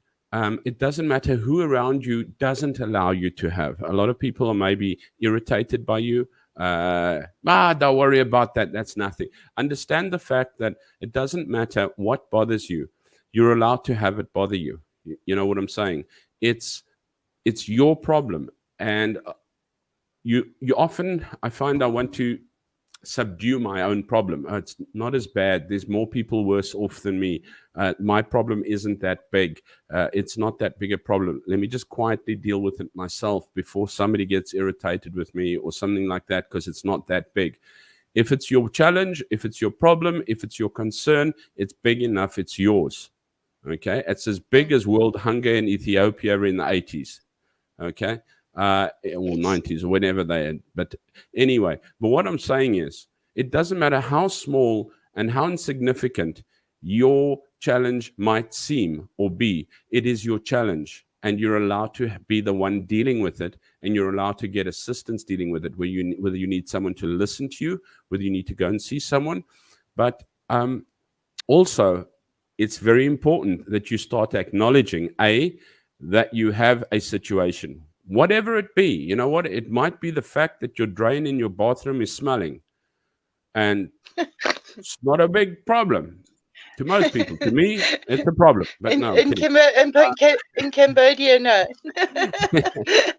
it doesn't matter who around you doesn't allow you to have. A lot of people are maybe irritated by you. Don't worry about that. That's nothing. Understand the fact that it doesn't matter what bothers you. You're allowed to have it bother you. You know what I'm saying? It's your problem, and you often, I find, I want to subdue my own problem. It's not as bad. There's more people worse off than me. My problem isn't that big. It's not that big a problem. Let me just quietly deal with it myself before somebody gets irritated with me or something like that, because it's not that big. If it's your challenge, if it's your problem, if it's your concern, it's big enough. It's yours. Okay. It's as big as world hunger in Ethiopia in the 80s. Okay. Or 90s or whenever they had. But anyway, but what I'm saying is, it doesn't matter how small and how insignificant your challenge might seem or be, it is your challenge, and you're allowed to be the one dealing with it, and you're allowed to get assistance dealing with it, whether you need someone to listen to you, whether you need to go and see someone. But also, it's very important that you start acknowledging, that you have a situation, whatever it be. You know what? It might be the fact that your drain in your bathroom is smelling, and it's not a big problem to most people. To me, it's a problem. But no, I'm kidding. In Cambodia, no.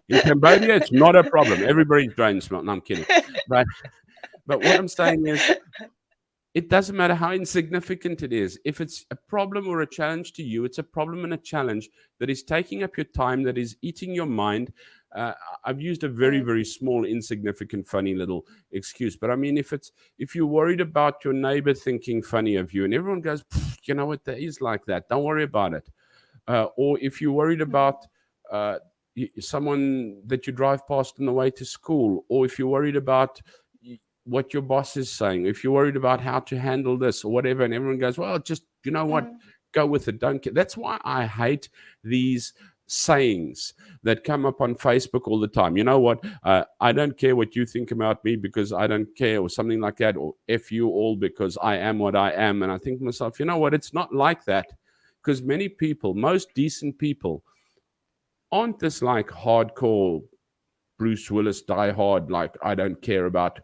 In Cambodia, it's not a problem. Everybody's drain smell. No, I'm kidding. But what I'm saying is, it doesn't matter how insignificant it is. If it's a problem or a challenge to you, it's a problem and a challenge that is taking up your time, that is eating your mind. Uh, I've used a very, Mm, very small, insignificant, funny little excuse. But I mean, if you're worried about your neighbor thinking funny of you, and everyone goes, you know what, that is like that. Don't worry about it. Or if you're worried mm, about uh, someone that you drive past on the way to school, or if you're worried about what your boss is saying, if you're worried about how to handle this or whatever, and everyone goes, well, just, you know what, mm, go with it. Don't care. That's why I hate these sayings that come up on Facebook all the time. You know what? I don't care what you think about me because I don't care, or something like that, or F you all because I am what I am. And I think to myself, you know what? It's not like that, because many people, most decent people, aren't this like hardcore Bruce Willis die hard, like I don't care about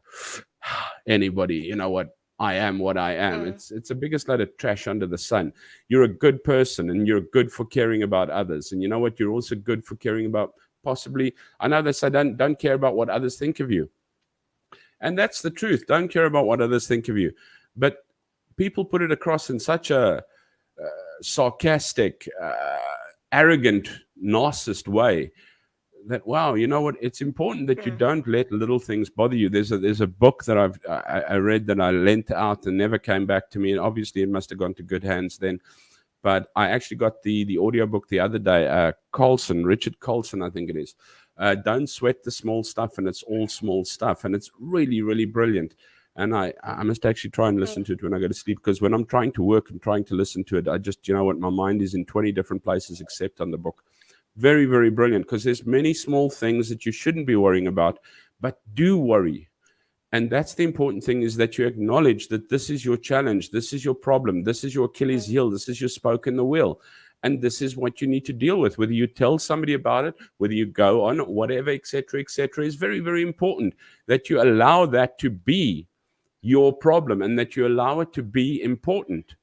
anybody. You know what I am. mm, It's the biggest load of trash under the sun. You're a good person, and you're good for caring about others. And you know what? You're also good for caring about, possibly. I know they say don't care about what others think of you, and that's the truth. Don't care about what others think of you, but people put it across in such a sarcastic, arrogant, narcissist way that, wow, you know what, it's important that you mm, don't let little things bother you. There's a book that I read that I lent out and never came back to me, and obviously it must have gone to good hands then. But I actually got the audiobook the other day. Richard Colson, I think it is. Don't sweat the small stuff, and it's all small stuff, and it's really, really brilliant. And I must actually try and listen mm, to it when I go to sleep, because when I'm trying to work and trying to listen to it, I just, you know what, my mind is in 20 different places except on the book. Very, very brilliant, because there's many small things that you shouldn't be worrying about, but do worry. And that's the important thing, is that you acknowledge that this is your challenge, this is your problem, this is your Achilles mm, heel, this is your spoke in the wheel, and this is what you need to deal with. Whether you tell somebody about it, whether you go on, whatever, etc., is very, very important that you allow that to be your problem, and that you allow it to be important,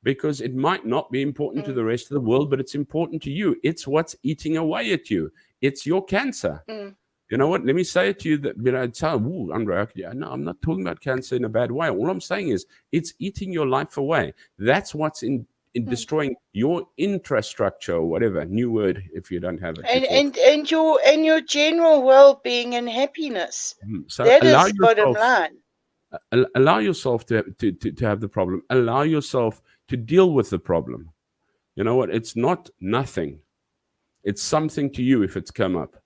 because it might not be important to mm, the rest of the world, but it's important to you. It's what's eating away at you. It's your cancer. mm, You know what? Let me say it to you that, it's how, ooh, Andre, yeah, no, I'm not talking about cancer in a bad way. All I'm saying is it's eating your life away. That's what's in mm. destroying your infrastructure, or whatever new word, if you don't have it And before. your general well-being and happiness. So That is bottom line. allow yourself to have the problem. Allow yourself to deal with the problem. You know what? It's not nothing. It's something to you if it's come up,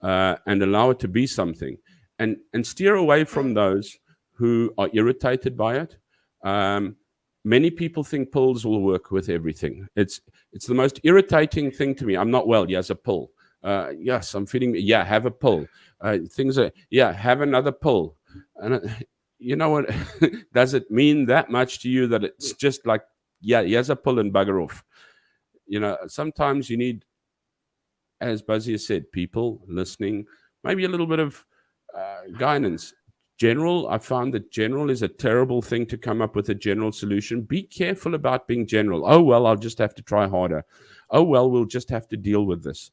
and allow it to be something, and steer away from Mm, those who are irritated by it. Um, Many people think pills will work with everything. It's the most irritating thing to me. I'm not well. Yes, a pill. Yes, I'm feeling. Yeah, have a pill. Things are. Yeah, have another pill. And you know what? Does it mean that much to you that it's just like, yeah, here's a pill and bugger off? You know, sometimes you need, as Buzzy has said, people listening, maybe a little bit of guidance. General, I found that general is a terrible thing to come up with a general solution. Be careful about being general. Oh, well, I'll just have to try harder. Oh, well, we'll just have to deal with this.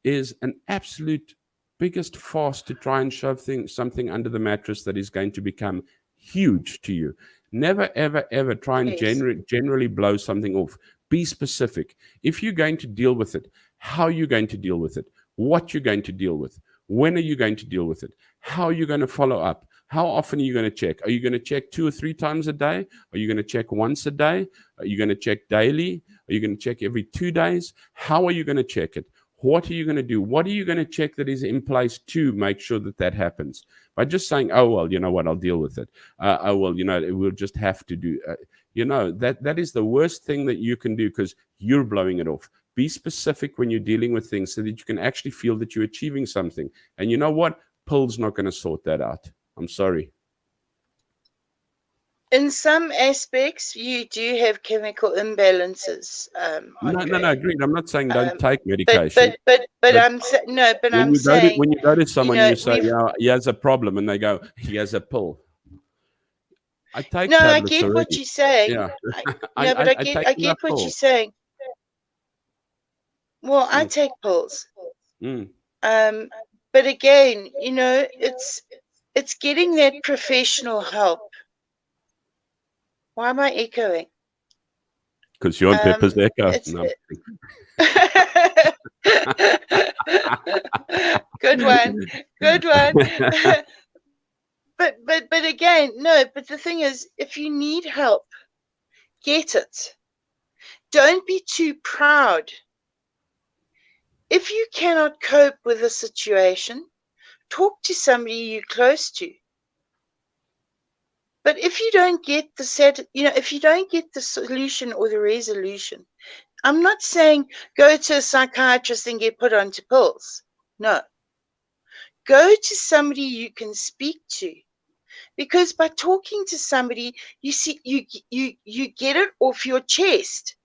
Is an absolute biggest farce to try and shove something under the mattress that is going to become huge to you. Never, ever, ever try and yes. generally blow something off. Be specific. If you're going to deal with it, how are you going to deal with it? What you're going to deal with? When are you going to deal with it? How are you going to follow up? How often are you going to check? Are you going to check 2 or 3 times a day? Are you going to check once a day? Are you going to check daily? Are you going to check every 2 days? How are you going to check it? What are you going to do? What are you going to check that is in place to make sure that that happens? By just saying, oh, well, you know what, I'll deal with it. Oh, well, you know, we'll just have to do, that is the worst thing that you can do, because you're blowing it off. Be specific when you're dealing with things, so that you can actually feel that you're achieving something. And you know what? Pill's not going to sort that out. I'm sorry. in some aspects, you do have chemical imbalances, No, Andre. agreed. I'm not saying don't Um, take but medication, but but but but no. But I'm saying, when you go to you someone, know, you say, we've "Yeah, he has a problem," and they go, "He has a pill." I take no. I tablets get what already. you're saying. Yeah, No, but I take I enough get what you're pills. saying. Well, I Mm, take pills. mm. Um, but again, it's getting that professional help. Why am I echoing? Because you're on Pepper's Echo. It's No. good one, good one. But again, no. But the thing is, if you need help, get it. Don't be too proud. If you cannot cope with a situation, talk to somebody you're close to. But if you don't get if you don't get the solution or the resolution, I'm not saying go to a psychiatrist and get put onto pills. No. Go to somebody you can speak to. Because by talking to somebody, you get it off your chest.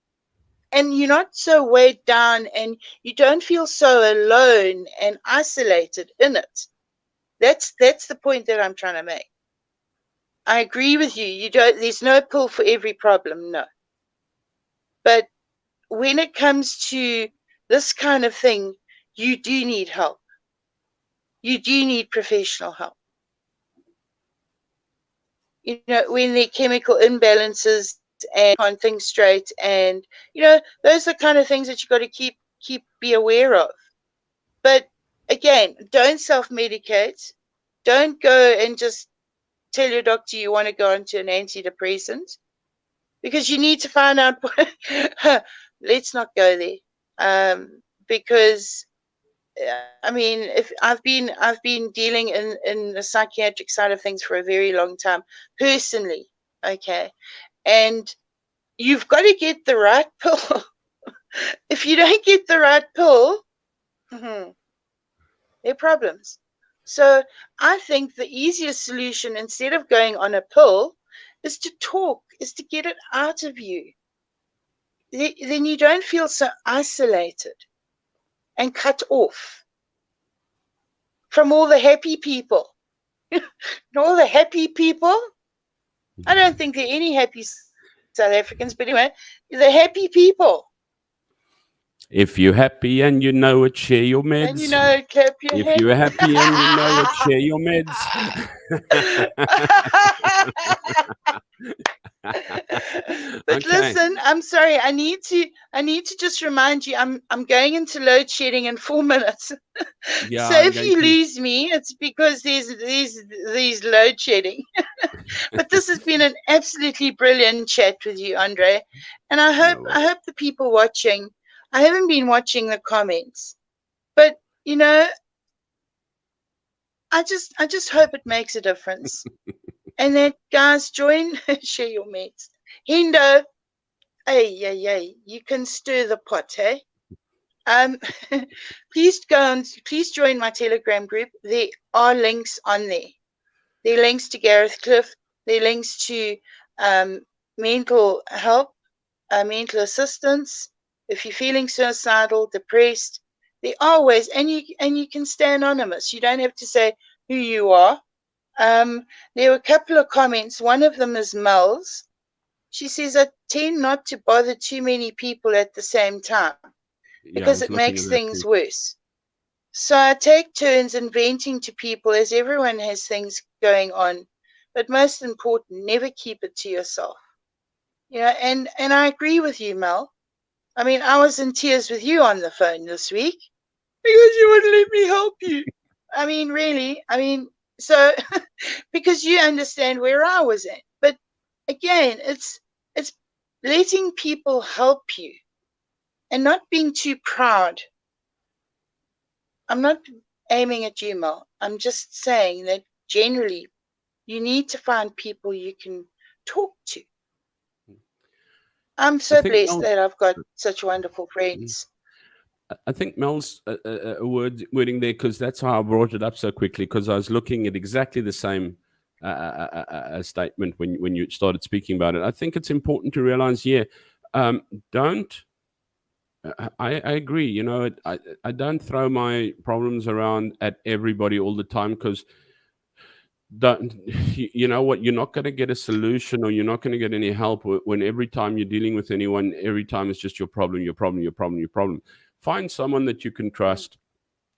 And you're not so weighed down and you don't feel so alone and isolated in it. That's the point that I'm trying to make. I agree with you. There's no pill for every problem, no. But when it comes to this kind of thing, you do need help. You do need professional help. When there are chemical imbalances and on things straight, and those are the kind of things that you got to be aware of. But again, don't self-medicate. Don't go and just tell your doctor you want to go onto an antidepressant, because you need to find out. Let's not go there, because I mean, if I've been dealing in the psychiatric side of things for a very long time personally, okay, and you've got to get the right pill. If you don't get the right pill, there are problems. So I think the easiest solution, instead of going on a pill, is to talk, is to get it out of you. Then you don't feel so isolated and cut off from all the happy people. And all the happy people, I don't think there are any happy South Africans, but anyway, the happy people. If you're happy and you know it, share your And meds. clap your If hands. you're happy and you know it, share your meds. But Okay. listen, I'm sorry. I need to just remind you, I'm going into load shedding in 4 minutes. Yeah, So I'm if going you to. lose me, it's because there's these load shedding. But this has been an absolutely brilliant chat with you, Andre. And No I worries. hope the people watching, I haven't been watching the comments, but you know, I just hope it makes a difference. And that guys join, share your mates. Hendo, hey, you can stir the pot, hey? Um, please join my Telegram group. There are links on there. There are links to Gareth Cliff. There are links to um, mental help, mental assistance. If you're feeling suicidal, depressed, there are ways, and you can stay anonymous. You don't have to say who you are. There were a couple of comments. One of them is Mel's. She says, I tend not to bother too many people at the same time Yeah, I because was it looking makes at that things too. worse. So I take turns in venting to people, as everyone has things going on. But most important, never keep it to yourself. And I agree with you, Mel. I mean, I was in tears with you on the phone this week because you wouldn't let me help you. I mean, really. I mean, so because you understand where I was at. But again, it's letting people help you and not being too proud. I'm not aiming at you, Mel. I'm just saying that generally you need to find people you can talk to. I'm I so think blessed Mel. that I've got such wonderful Mm. friends. I think Mel's wording there, because that's how I brought it up so quickly, because I was looking at exactly the same a statement when you started speaking about it. I think it's important to realize, yeah, don't. I agree. You know, I don't throw my problems around at everybody all the time because don't you know what, you're not going to get a solution, or you're not going to get any help when every time you're dealing with anyone, every time it's just your problem, your problem, your problem, your problem. Find someone that you can mm, trust,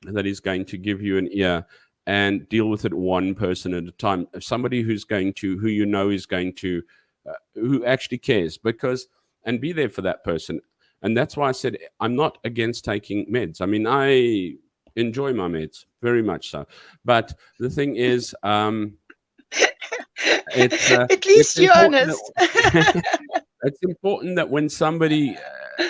that is going to give you an ear, and deal with it one person at a time. Somebody who you know is going to, who actually cares, because, and be there for that person. And that's why I said I'm not against taking meds. I mean, I enjoy my meds very much so, but the thing is, it's At it's least you're important honest. that it's important that when somebody,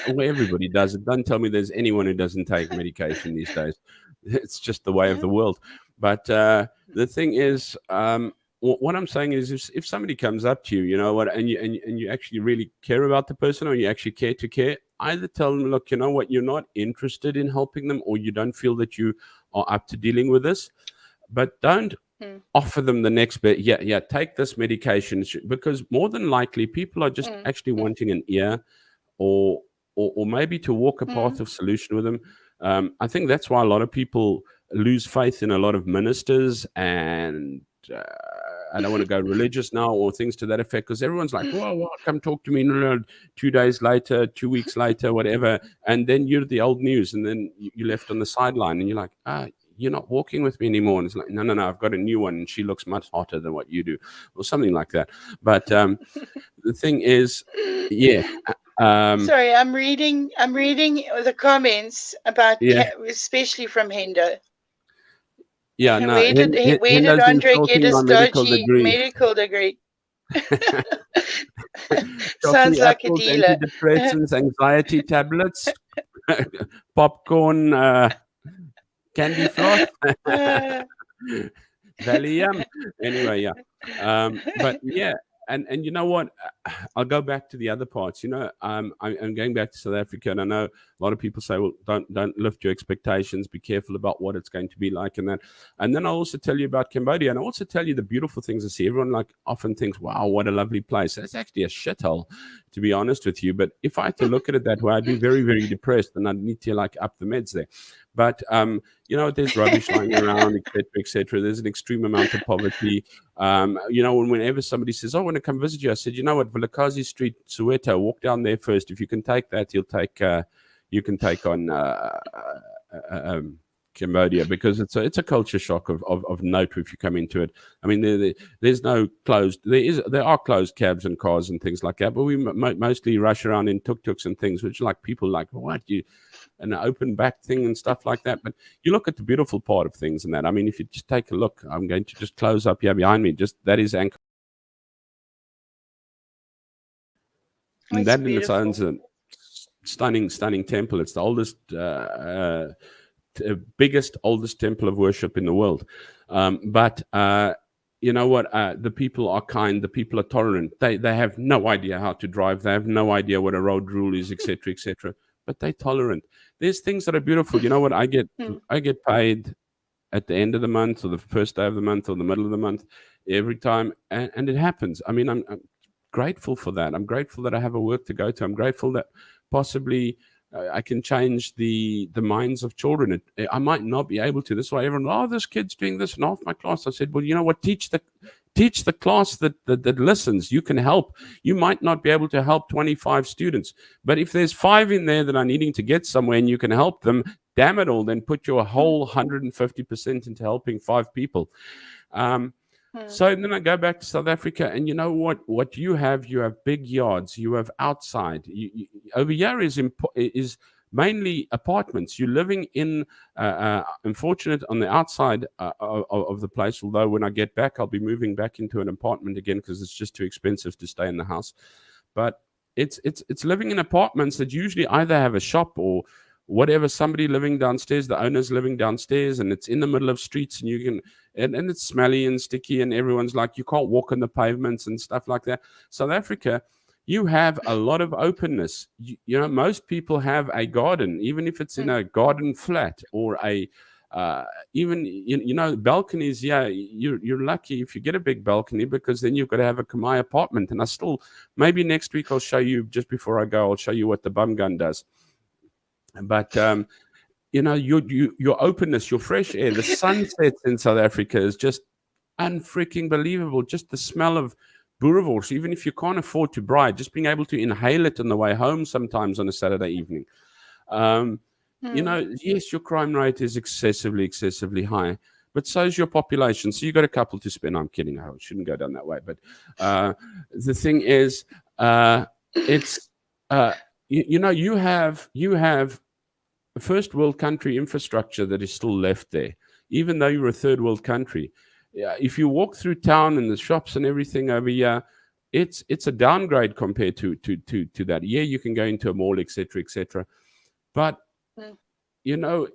well, everybody does it. Don't tell me there's anyone who doesn't take medication these days. It's just the way of the world. But the thing is, what I'm saying is, if somebody comes up to you, you know what, and you actually really care about the person, or you actually care to care, either tell them, look, you know what, you're not interested in helping them, or you don't feel that you are up to dealing with this, but don't Mm, offer them the next bit. Yeah, yeah, take this medication, because more than likely people are just mm, actually mm, wanting an ear, or or maybe to walk a mm, path of solution with them. I think that's why a lot of people lose faith in a lot of ministers, and I don't want to go religious now or things to that effect, because everyone's like, well, come talk to me. No, no, 2 days later, 2 weeks later, whatever, and then you're the old news, and then you're left on the sideline, and you're like, you're not walking with me anymore. And it's like, no, no, no, I've got a new one, and she looks much hotter than what you do, or something like that. But the thing is, yeah, um, Sorry, I'm reading the comments about yeah, especially from Hendo. yeah. No, Where did Hendo's Andre get insulting my his medical dodgy degree. medical degree? Sounds Toffee like a apples, dealer. antidepressants, anxiety tablets, popcorn, candy floss, Uh, Valium. Anyway, yeah. But yeah, and you know what? I'll go back to the other parts. You know, I'm going back to South Africa, and I know a lot of people say, well, don't lift your expectations. Be careful about what it's going to be like, and that. And then I'll also tell you about Cambodia, and I'll also tell you the beautiful things I see. Everyone like often thinks, wow, what a lovely place. It's actually a shithole, to be honest with you. But if I had to look at it that way, I'd be very, very depressed, and I'd need to like up the meds there. But you know, there's rubbish lying around, etc., etc. There's an extreme amount of poverty. You know, whenever somebody says, "Oh, I want to come visit you," I said, "You know what, Vilakazi Street, Soweto. Walk down there first. If you can take that, you can take on Cambodia, because it's a culture shock of note if you come into it. I mean, there's no closed. There are closed cabs and cars and things like that, but we mostly rush around in tuk tuks and things, which like people like, what you an open back thing and stuff like that. But you look at the beautiful part of things and that. I mean, if you just take a look, I'm going to just close up here behind me. Just that is Angkor. And it's that in its own is beautiful. a stunning, stunning temple. It's the oldest, biggest, oldest temple of worship in the world. But you know what? The people are kind. The people are tolerant. They have no idea how to drive. They have no idea what a road rule is, etc., etc. But they're tolerant. There's things that are beautiful. You know what? Hmm, I get paid at the end of the month, or the first day of the month, or the middle of the month, every time, and it happens. I mean, I'm grateful for that. I'm grateful that I have a work to go to. I'm grateful that possibly I can change the minds of children. I might not be able to. That's why everyone, oh, this kid's doing this in half my class. I said, well, you know what? Teach the class that listens. You can help. You might not be able to help 25 students, but if there's five in there that are needing to get somewhere and you can help them, damn it all, then put your hmm, whole 150% into helping five people. Um, hmm, so then I go back to South Africa, and you know what? What you have big yards, you have outside. Over here is mainly apartments. You're living in, unfortunate on the outside of the place. Although when I get back, I'll be moving back into an apartment again because it's just too expensive to stay in the house. But it's living in apartments that usually either have a shop or whatever, somebody living downstairs, the owner's living downstairs, and it's in the middle of streets, and you can and it's smelly and sticky, and everyone's like, you can't walk on the pavements and stuff like that. South Africa, you have a lot of openness. You know, most people have a garden, even if it's in hmm, a garden flat or a Uh, Even balconies. Yeah, you're lucky if you get a big balcony, because then you've got to have a Kamai apartment. And I still, maybe next week I'll show you, just before I go, I'll show you what the bum gun does. But your openness, your fresh air, the sunsets in South Africa is just unfreaking believable. Just the smell of boerewors, even if you can't afford to buy it, just being able to inhale it on the way home sometimes on a Saturday evening. Um, yes, your crime rate is excessively high, but so is your population. So you got a couple to spend. I'm kidding. I shouldn't go down that way. But the thing is, it's you have a first world country infrastructure that is still left there, even though you're a third world country. Yeah, if you walk through town and the shops and everything over here, it's a downgrade compared to that. Yeah, you can go into a mall, etc., but mm,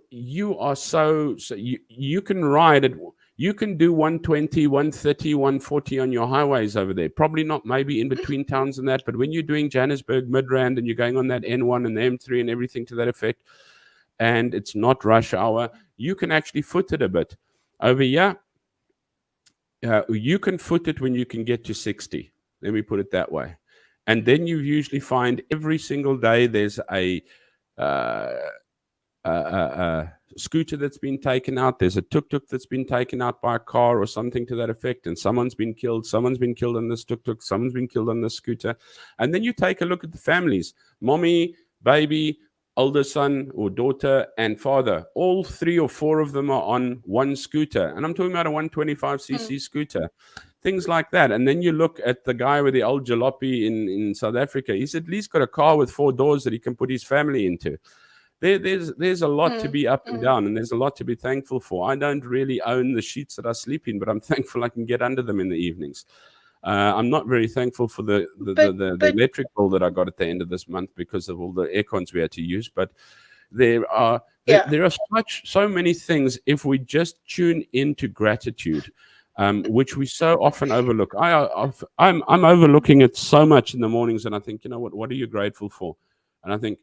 you are so you can ride it. You can do 120, 130, 140 on your highways over there. Probably not maybe in between towns and that, but when you're doing Johannesburg, Midrand, and you're going on that N1 and the M3 and everything to that effect, and it's not rush hour, you can actually foot it a bit. Over here, you can foot it when you can get to 60. Let me put it that way. And then you usually find every single day there's uh, a scooter that's been taken out. There's a tuk-tuk that's been taken out by a car or something to that effect, and someone's been killed. Someone's been killed on this tuk-tuk. Someone's been killed on this scooter. And then you take a look at the families: mommy, baby, older son or daughter, and father. All three or four of them are on one scooter, and I'm talking about a 125cc mm, scooter. Things like that. And then you look at the guy with the old jalopy in South Africa. He's at least got a car with 4 doors that he can put his family into. There's a lot to mm, be up and mm. down, and there's a lot to be thankful for. I don't really own the sheets that I sleep in, but I'm thankful I can get under them in the evenings. I'm not very thankful for But the but electric bill that I got at the end of this month because of all the air cons we had to use. But there are yeah. there are so many things if we just tune into gratitude, which we so often overlook. I'm overlooking it so much in the mornings, and I think, what are you grateful for? And I think,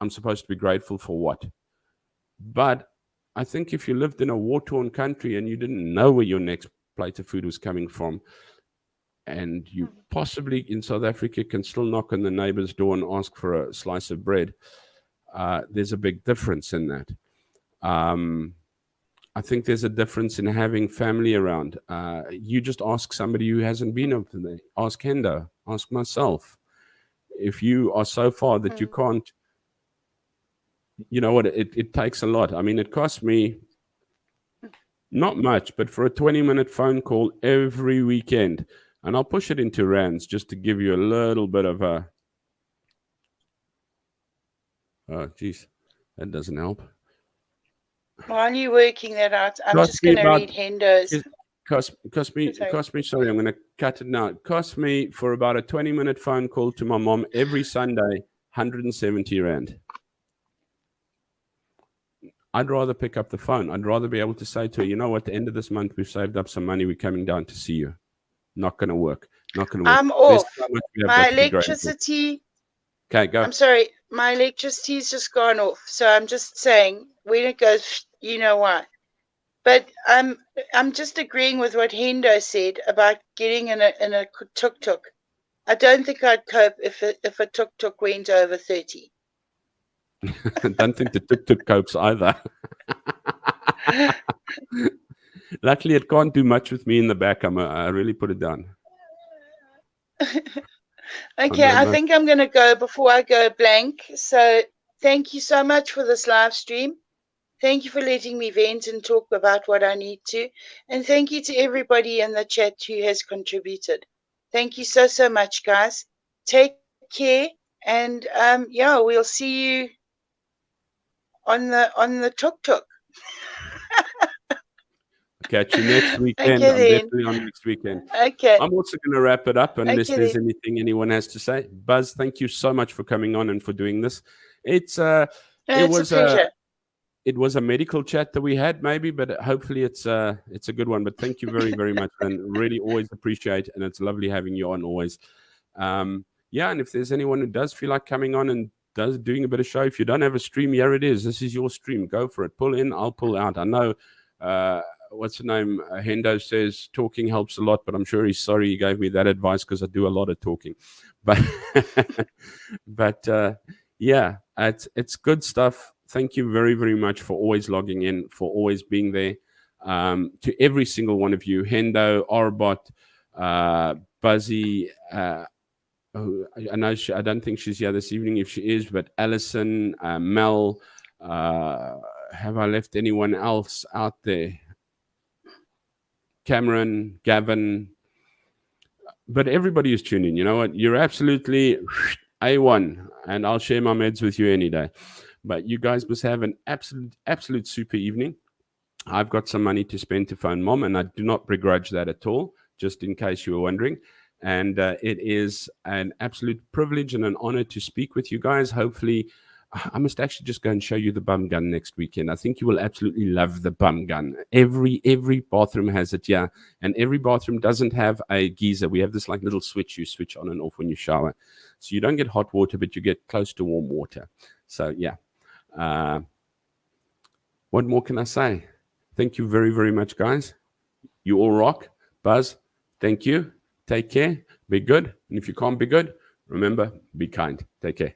I'm supposed to be grateful for what? But I think if you lived in a war torn country and you didn't know where your next plate of food was coming from, and you Mm, possibly in South Africa can still knock on the neighbor's door and ask for a slice of bread, there's a big difference in that. Um, I think there's a difference in having family around. You just ask somebody who hasn't been mm, up there. Ask Hendo, ask myself. If you are so far that you mm, can't, you know what, it takes a lot. I mean, it costs me not much, but for a 20-minute phone call every weekend, and I'll push it into rands just to give you a little bit of a, oh, geez, that doesn't help. while you're working that out, I'm Cost just me going to about, read Hendo's. Sorry. cost me, sorry, I'm going to cut it now. It cost me for about a 20-minute phone call to my mom every Sunday, 170 Rand. I'd rather pick up the phone. I'd rather be able to say to her, at the end of this month, we've saved up some money. We're coming down to see you. Not going to work. Not going to work. I'm There's off. so much we have My got to be grateful. electricity, Okay, go. I'm sorry, my electricity's just gone off. So I'm just saying when it goes, you know why. But I'm just agreeing with what Hendo said about getting in a tuk tuk. I don't think I'd cope if a tuk tuk went over 30. I don't think the tuk-tuk copes either. Luckily, it can't do much with me in the back. I really put it down on Okay, the I remote. think I'm going to go before I go blank. So thank you so much for this live stream. Thank you for letting me vent and talk about what I need to. And thank you to everybody in the chat who has contributed. Thank you so much, guys. Take care. And yeah, we'll see you on the tuk tuk. Catch you next weekend. Okay I'm then. definitely on next weekend. Okay. I'm also going to wrap it up unless Okay there's then. anything anyone has to say. Buzz, thank you so much for coming on and for doing this. It's No, it it's a was a pleasure. it was a medical chat that we had, maybe, but hopefully it's a good one. But thank you very much, and really always appreciate, and it's lovely having you on always. Yeah, and if there's anyone who does feel like coming on and doing a bit of show. If you don't have a stream, here it is. This is your stream. Go for it. Pull in, I'll pull out. I know. What's the name? Hendo says talking helps a lot, but I'm sure he's sorry he gave me that advice because I do a lot of talking. But but yeah, it's good stuff. Thank you very, very much for always logging in, for always being there. To every single one of you, Hendo, Arbot, Buzzy. I know I don't think she's here this evening. If she is, but Alison, Mel. Have I left anyone else out there? Cameron, Gavin, but everybody is tuning. You know what? You're absolutely A1, and I'll share my meds with you any day. But you guys must have an absolute super evening. I've got some money to spend to phone mom, and I do not begrudge that at all, just in case you were wondering. And it is an absolute privilege and an honor to speak with you guys. Hopefully, I must actually just go and show you the bum gun next weekend. I think you will absolutely love the bum gun. Every bathroom has it, yeah. And every bathroom doesn't have a geyser. We have this like little switch you switch on and off when you shower. So you don't get hot water, but you get close to warm water. So yeah. What more can I say? Thank you very, very much, guys. You all rock. Buzz, thank you. Take care. Be good. And if you can't be good, remember, be kind. Take care.